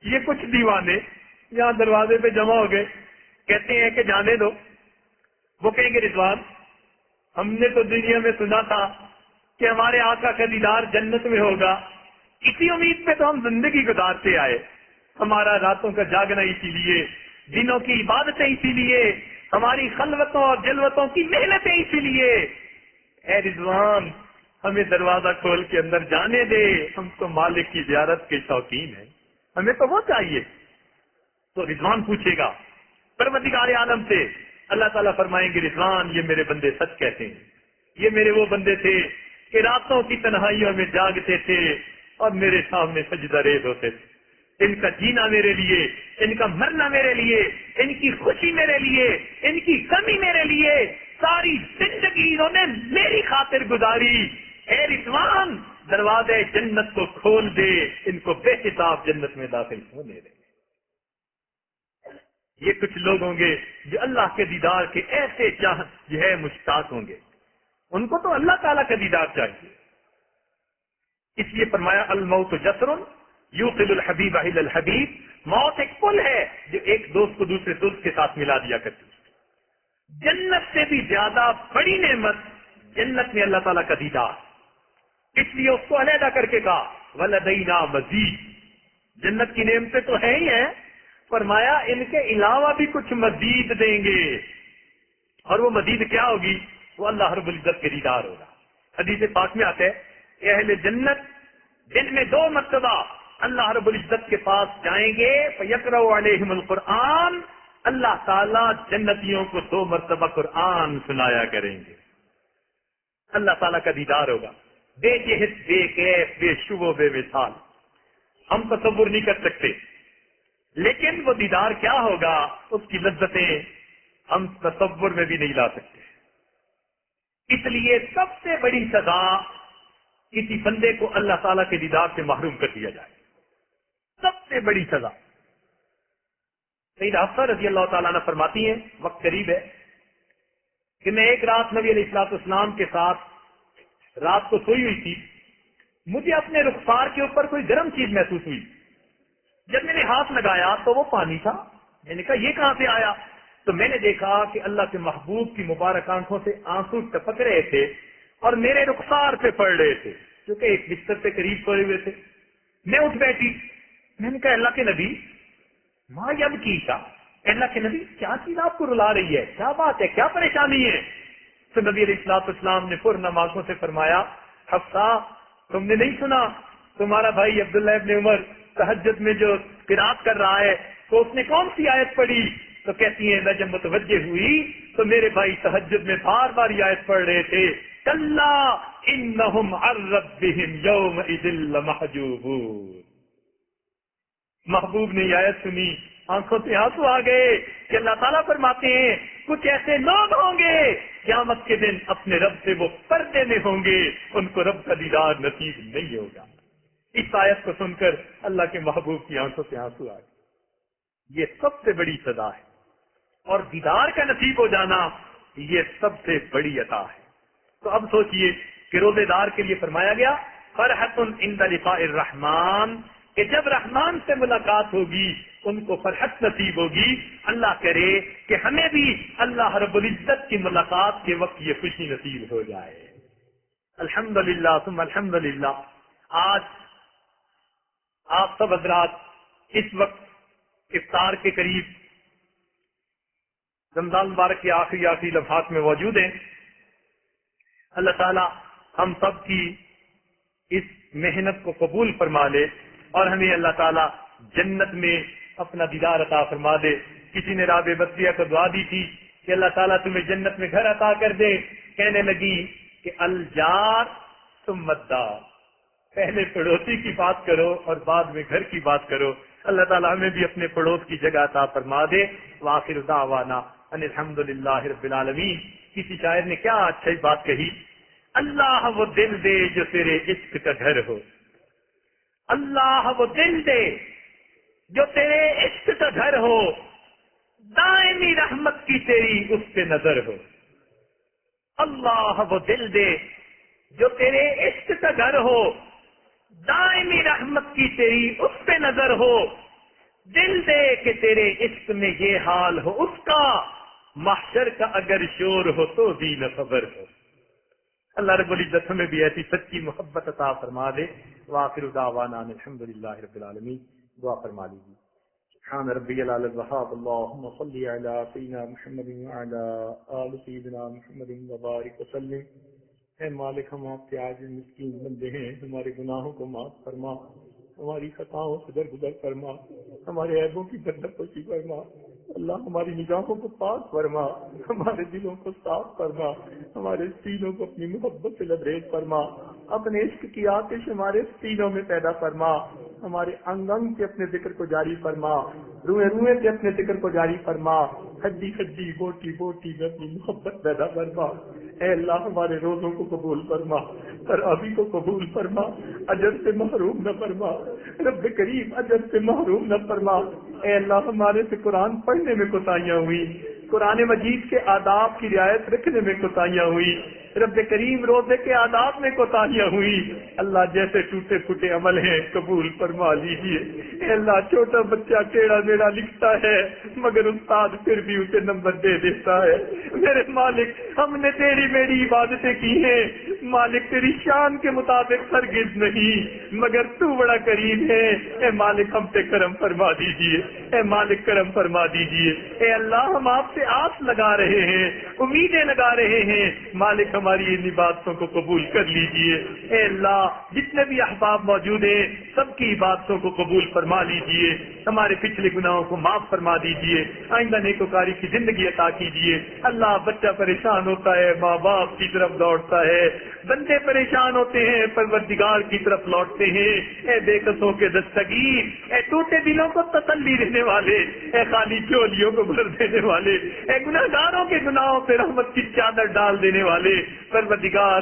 یہ کچھ دیوانے یہاں دروازے پہ جمع ہو گئے، کہتے ہیں کہ جانے دو۔ وہ کہیں گے رضوان ہم نے تو دنیا میں سنا تھا کہ ہمارے آقا کا دیدار جنت میں ہوگا، اسی امید پہ تو ہم زندگی گزارتے آئے، ہمارا راتوں کا جاگنا اسی لیے، دنوں کی عبادتیں اسی لیے، ہماری خلوتوں اور جلوتوں کی محنتیں اسی لیے، اے رضوان ہمیں دروازہ کھول کے اندر جانے دے، ہم تو مالک کی زیارت کے شوقین ہیں، ہمیں تو وہ چاہیے۔ تو رضوان پوچھے گا پروردگار عالم سے، اللہ تعالیٰ فرمائیں گے رضوان یہ میرے بندے سچ کہتے ہیں، یہ میرے وہ بندے تھے کہ راتوں کی تنہائیوں میں جاگتے تھے اور میرے سامنے سجدہ ریز ہوتے تھے، ان کا جینا میرے لیے، ان کا مرنا میرے لیے، ان کی خوشی میرے لیے، ان کی کمی میرے لیے، ساری زندگی انہوں نے میری خاطر گزاری۔ اے رضوان دروازے جنت کو کھول دے، ان کو بے حساب جنت میں داخل ہونے دے۔ یہ کچھ لوگ ہوں گے جو اللہ کے دیدار کے ایسے چاہت جو ہے مشتاق ہوں گے، ان کو تو اللہ تعالیٰ کا دیدار چاہیے۔ اس لیے فرمایا الموت جسر یوقل الحبیب اہل الحبیب، موت ایک پل ہے جو ایک دوست کو دوسرے دوست کے ساتھ ملا دیا کرتی ہے۔ جنت سے بھی زیادہ بڑی نعمت جنت میں اللہ تعالیٰ کا دیدار، اس لیے اس کو علیحدہ کر کے کہا ولدینا مزید، جنت کی نعمتیں تو ہے ہی ہیں، فرمایا ان کے علاوہ بھی کچھ مزید دیں گے، اور وہ مزید کیا ہوگی؟ وہ اللہ رب العزت کے دیدار ہوگا۔ حدیث پاک میں آتا ہے کہ اہل جنت دن میں 2 مرتبہ اللہ رب العزت کے پاس جائیں گے، فیقرأ علیہم القرآن، اللہ تعالیٰ جنتیوں کو 2 مرتبہ قرآن سنایا کریں گے۔ اللہ تعالیٰ کا دیدار ہوگا، بے جہت، بے کیف، بے شبہ، بے مثال، ہم تصور نہیں کر سکتے، لیکن وہ دیدار کیا ہوگا، اس کی لذتیں ہم تصور میں بھی نہیں لا سکتے۔ اس لیے سب سے بڑی سزا کسی بندے کو اللہ تعالیٰ کے دیدار سے محروم کر دیا جائے، سب سے بڑی سزا۔ سیدہ حفصہ رضی اللہ تعالیٰ عنہ فرماتی ہیں، وقت قریب ہے، کہ میں ایک رات نبی علیہ الصلوۃ والسلام کے ساتھ رات کو سوئی ہوئی تھی، مجھے اپنے رخسار کے اوپر کوئی گرم چیز محسوس ہوئی، جب میں نے ہاتھ لگایا تو وہ پانی تھا، میں نے کہا یہ کہاں سے آیا؟ تو میں نے دیکھا کہ اللہ کے محبوب کی مبارک آنکھوں سے آنسو ٹپک رہے تھے اور میرے رخسار پہ پڑ رہے تھے، کیونکہ ایک بستر پہ قریب سوئے ہوئے تھے۔ میں اٹھ بیٹھی، میں نے کہا اللہ کے نبی ماں اب کی تھا، اللہ کے نبی کیا چیز آپ کو رلا رہی ہے، کیا بات ہے، کیا پریشانی ہے؟ تو نبی علیہ الصلوۃ والسلام نے پرنم آنکھوں سے فرمایا، حفصہ تم نے نہیں سنا تمہارا بھائی عبداللہ ابن عمر تہجد میں جو قرات کر رہا ہے تو اس نے کون سی آیت پڑھی؟ تو کہتی ہیں میں جب متوجہ ہوئی تو میرے بھائی تہجد میں بار بار یہ آیت پڑھ رہے تھے، کلا انہم عن ربہم یومئذ لمحجوبون۔ محبوب نے یہ آیت سنی، آنکھوں سے آنسو آ گئے کہ اللہ تعالیٰ فرماتے ہیں کچھ ایسے لوگ ہوں گے قیامت کے دن اپنے رب سے وہ پردے میں ہوں گے، ان کو رب کا دیدار نصیب نہیں ہوگا۔ اس آیت کو سن کر اللہ کے محبوب کی آنکھوں سے آنسو آ گئے۔ یہ سب سے بڑی سزا ہے، اور دیدار کا نصیب ہو جانا یہ سب سے بڑی عطا ہے۔ تو اب سوچئے کہ روزے دار کے لیے فرمایا گیا فرحۃ عند لقاء الرحمن، کہ جب رحمان سے ملاقات ہوگی ان کو فرحت نصیب ہوگی۔ اللہ کرے کہ ہمیں بھی اللہ رب العزت کی ملاقات کے وقت یہ خوشی نصیب ہو جائے۔ الحمدللہ ثم الحمدللہ، آج آپ سب حضرات اس وقت افطار کے قریب رمضان مبارک کے آخری لمحات میں موجود ہیں۔ اللہ تعالی ہم سب کی اس محنت کو قبول فرما لے اور ہمیں اللہ تعالیٰ جنت میں اپنا دیدار عطا فرما دے۔ کسی نے رابع بدریہ کو دعا دی تھی کہ اللہ تعالیٰ تمہیں جنت میں گھر عطا کر دے، کہنے لگی کہ الجار ثم الدار، پہلے پڑوسی کی بات کرو اور بعد میں گھر کی بات کرو۔ اللہ تعالیٰ ہمیں بھی اپنے پڑوس کی جگہ عطا فرما دے۔ وآخر دعوانا ان الحمدللہ رب العالمین۔ کسی شاعر نے کیا اچھی بات کہی، اللہ وہ دل دے جو تیرے عشق کا گھر ہو، اللہ وہ دل دے جو تیرے عشق کا گھر ہو، دائمی رحمت کی تیری اس پہ نظر ہو۔ اللہ وہ دل دے جو تیرے عشق کا گھر ہو، دائمی رحمت کی تیری اس پہ نظر ہو۔ دل دے کہ تیرے عشق میں یہ حال ہو اس کا، محشر کا اگر شور ہو تو بھی نہ خبر ہو۔ اللہ رب العزت ہمیں بھی ایسی سچی محبت عطا فرما دے۔ وآخر دعوانا الحمدللہ رب العالمین۔ دعا فرما لیجیے۔ سبحان ربی العلی الوہاب، اللہم صلی علی سیدنا محمد وعلی آل سیدنا محمد وبارک وسلم۔ اے مالک، ہم آپ کے عاجز مسکین بندے ہیں، ہمارے گناہوں کو معاف فرما، ہماری خطاؤں سے درگزر فرما، ہمارے عیبوں کی پردپوشی فرما۔ اللہ ہماری نگاہوں کو پاک فرما، ہمارے دلوں کو صاف فرما، ہمارے سینوں کو اپنی محبت سے لبریز فرما، اپنے عشق کی آتش ہمارے سینوں میں پیدا فرما، ہمارے انگ انگ سے اپنے ذکر کو جاری فرما، روئے روئے سے اپنے ذکر کو جاری فرما، ہڈی ہڈی بوٹی بوٹی میں اپنی محبت پیدا فرما۔ اے اللہ ہمارے روزوں کو قبول فرما، تراویح کو قبول فرما، اجر سے محروم نہ فرما، رب کریم اجر سے محروم نہ فرما۔ اے اللہ ہمارے سے قرآن پڑھنے میں کوتاہیاں ہوئی، قرآن مجید کے آداب کی رعایت رکھنے میں کوتاہیاں ہوئی، رب کریم روزے کے آداب میں کوتاہیاں ہوئی، اللہ جیسے ٹوٹے پھوٹے عمل ہیں قبول فرما لیجیے۔ اے اللہ چھوٹا بچہ ٹیڑھا میڑھا لکھتا ہے مگر استاد پھر بھی اسے نمبر دے دیتا ہے۔ میرے مالک ہم نے تیری میری عبادتیں کی ہیں مالک، تیری شان کے مطابق ہرگز نہیں، مگر تو بڑا کریم ہے۔ اے مالک ہم پہ کرم فرما دیجیے، اے مالک کرم فرما دیجیے۔ اے اللہ ہم آپ سے آس لگا رہے ہیں، امیدیں لگا رہے ہیں، مالک ہماری ان عبادتوں کو قبول کر لیجیے۔ اے اللہ جتنے بھی احباب موجود ہیں سب کی عبادتوں کو قبول فرما لیجیے، ہمارے پچھلے گناہوں کو معاف فرما دیجیے، آئندہ نیکوکاری کی زندگی عطا کیجیے۔ اللہ بچہ پریشان ہوتا ہے ماں باپ کی طرف دوڑتا ہے، بندے پریشان ہوتے ہیں پروردگار کی طرف لوٹتے ہیں۔ اے بے قصوں کے دستگیر، اے ٹوٹے دلوں کو تسلی دینے والے، اے خالی چولیوں کو بھر دینے والے، اے گناہگاروں کے گناہوں پہ رحمت کی چادر ڈال دینے والے، پروردگار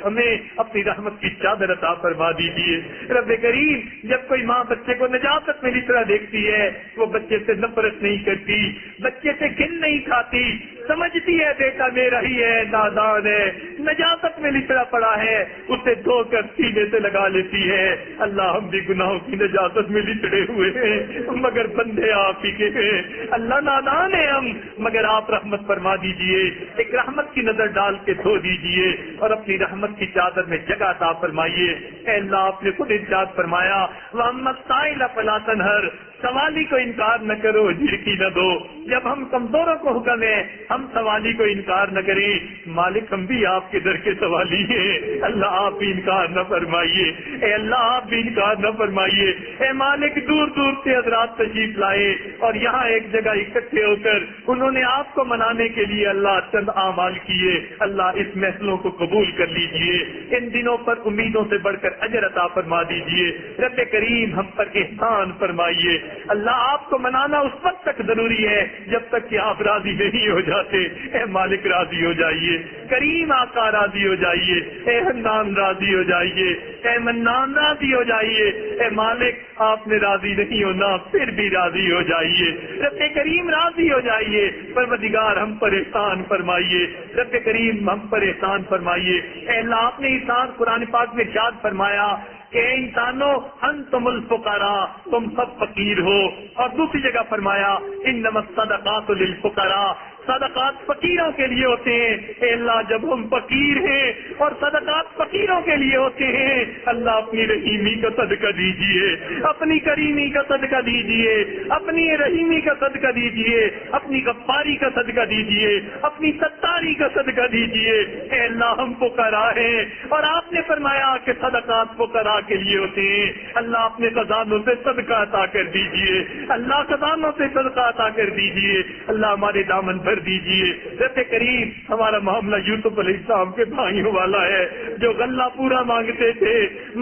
ہمیں اپنی رحمت کی چادر عطا فرما دیجیے۔ رب کریم جب کوئی ماں بچے کو نجاست میری طرح دیکھتی ہے وہ بچے سے نفرت نہیں کرتی، بچے سے گھن نہیں کھاتی، سمجھتی ہے بیٹا میرا ہی ہے، نادان ہے، نجاست میں لچڑا پڑا ہے، اسے دھو کر سینے سے لگا لیتی ہے۔ اللہ ہم بھی گناہوں کی نجاست میں لچڑے ہوئے ہیں مگر بندے آپ ہی کے ہیں، اللہ نادان ہے ہم، مگر آپ رحمت فرما دیجئے، ایک رحمت کی نظر ڈال کے دھو دیجئے اور اپنی رحمت کی چادر میں جگہ عطا فرمائیے۔ اے اللہ آپ نے خود ارشاد فرمایا وَأَمَّا السَّائِلَ فَلَا تَنْهَرْ، سوالی کو انکار نہ کرو جھڑکی نہ دو۔ جب ہم کمزوروں کو حکم ہے ہم سوالی کو انکار نہ کریں، مالک ہم بھی آپ کے در کے سوالی ہیں، اللہ آپ بھی انکار نہ فرمائیے، اے اللہ آپ بھی انکار نہ فرمائیے۔ اے مالک دور دور سے حضرات تشریف لائے اور یہاں ایک جگہ اکٹھے ہو کر انہوں نے آپ کو منانے کے لیے اللہ چند اعمال کیے، اللہ اس محفلوں کو قبول کر لیجئے، ان دنوں پر امیدوں سے بڑھ کر اجر عطا فرما دیجئے۔ رب کریم ہم پر احسان فرمائیے، اللہ آپ کو منانا اس وقت تک ضروری ہے جب تک کہ آپ راضی نہیں ہو جاتے۔ اے مالک راضی ہو جائیے، کریم آقا راضی ہو جائیے، اے حنان راضی ہو جائیے، اے منان راضی ہو جائیے۔ اے مالک آپ نے راضی نہیں ہونا پھر بھی راضی ہو جائیے، رب کریم راضی ہو جائیے، پروردگار ہم پر احسان فرمائیے، رب کریم ہم پر احسان فرمائیے۔ اے اللہ آپ نے احسان قرآن پاک میں ارشاد فرمایا کہ انسانوں انتم الفقراء، تم سب فقیر ہو، اور دوسری جگہ فرمایا انما الصدقات للفقراء، صدقات فقیروں کے لیے ہوتے ہیں۔ اے اللہ جب ہم فقیر ہیں اور صدقات فقیروں کے لیے ہوتے ہیں، اللہ اپنی رحیمی کا صدقہ دیجیے، اپنی کریمی کا صدقہ دیجیے، اپنی رحیمی کا صدقہ دیجیے، اپنی غفاری کا صدقہ دیجیے، اپنی ستاری کا صدقہ دیجیے۔ اے اللہ ہم فقراء ہیں اور آپ نے فرمایا کہ صدقات فقراء کے لیے ہوتے ہیں، اللہ اپنے خزانوں سے صدقہ عطا کر دیجیے، اللہ خزانوں سے صدقہ عطا کر دیجیے، اللہ ہمارے دامن بھر دیجیے۔ رب کریم ہمارا معاملہ یوسف علیہ السلام کے بھائیوں والا ہے جو غلہ پورا مانگتے تھے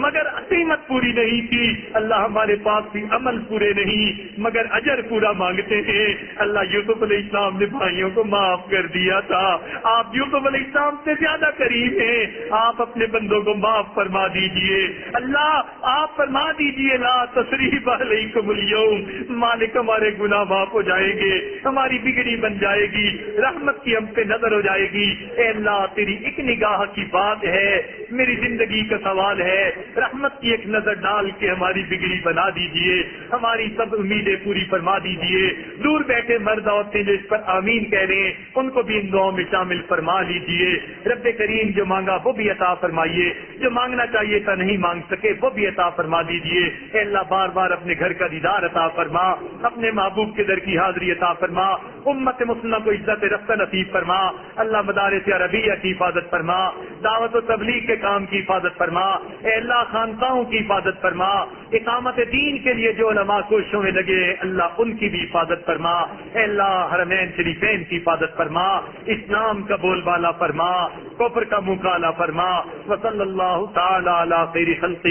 مگر قیمت پوری نہیں تھی، اللہ ہمارے پاس بھی عمل پورے نہیں مگر اجر پورا مانگتے ہیں، اللہ یوسف علیہ السلام نے بھائیوں کو معاف کر دیا تھا، آپ یوسف علیہ السلام سے زیادہ قریب ہیں، آپ اپنے بندوں کو معاف فرما دیجیے، اللہ آپ فرما دیجیے لا تثریب علیکم اليوم، مالک ہمارے گناہ معاف ہو جائیں گے، ہماری بگڑی بن جائے گی، رحمت کی ہم پہ نظر ہو جائے گی۔ اے اللہ تیری ایک نگاہ کی بات ہے، میری زندگی کا سوال ہے، رحمت کی ایک نظر ڈال کے ہماری بگڑی بنا دیجئے، ہماری سب امیدیں پوری فرما دیجئے، دور بیٹھے مرد عورتیں جو اس پر آمین کہہ رہے ہیں ان کو بھی ان دعاؤں میں شامل فرما لیجئے۔ رب کریم جو مانگا وہ بھی عطا فرمائیے، جو مانگنا چاہیے تھا نہیں مانگ سکے وہ بھی عطا فرما دیجئے۔ اے اللہ بار بار اپنے گھر کا دیدار عطا فرما، اپنے محبوب کے در کی حاضری عطا فرما، امت مسلمہ کو عزت رفتہ نصیب فرما، اللہ مدارس عربیہ کی حفاظت فرما، دعوت و تبلیغ کے کام کی حفاظت فرما، اے اللہ خانقاہوں کی حفاظت فرما، اقامت دین کے لیے جو علماء کوششوں میں لگے اللہ ان کی بھی حفاظت فرما، اے اللہ حرمین شریفین کی حفاظت فرما، اسلام کا بول بالا فرما، کفر کا منہ کالا فرما، وصلی اللہ تعالی علی خیر خلقہ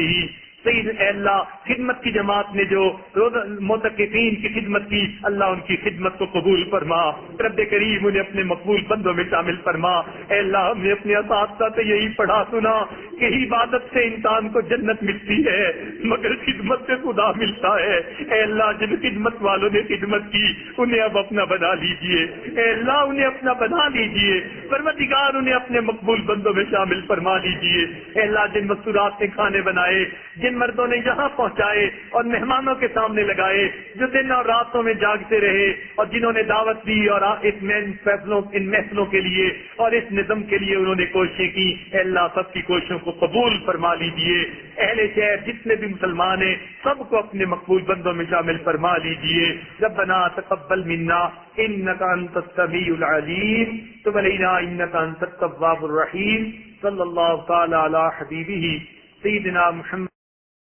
سید اے اللہ خدمت کی جماعت نے جو معتکفین کی خدمت کی، اللہ ان کی خدمت کو قبول فرما، رب کریم انہیں اپنے مقبول بندوں میں شامل فرما۔ اے اللہ ہم نے اپنے اساتذہ سے یہی پڑھا سنا کہ عبادت سے انسان کو جنت ملتی ہے مگر خدمت سے خدا ملتا ہے۔ اے اللہ جن خدمت والوں نے خدمت کی انہیں اب اپنا بنا لیجئے، اے اللہ انہیں اپنا بنا لیجئے، پروردگار انہیں اپنے مقبول بندوں میں شامل فرما لیجئے۔ اے اللہ جن مستورات نے کھانے بنائے، جن مردوں نے یہاں پہنچائے اور مہمانوں کے سامنے لگائے، جو دن اور راتوں میں جاگتے رہے اور جنہوں نے دعوت دی اور اس ان محفلوں کے لیے اور اس نظم کے لیے انہوں نے کوششیں کی، اے اللہ سب کی کوششوں کو قبول فرما لیجئے۔ اہل شہر جتنے بھی مسلمان ہیں سب کو اپنے مقبول بندوں میں شامل فرما لیجئے۔ ربنا تقبل منا انک انت السمیع العلیم تب علینا انک انت التواب الرحیم۔ صلی اللہ تعالی علی حبیبہ سیدنا محمد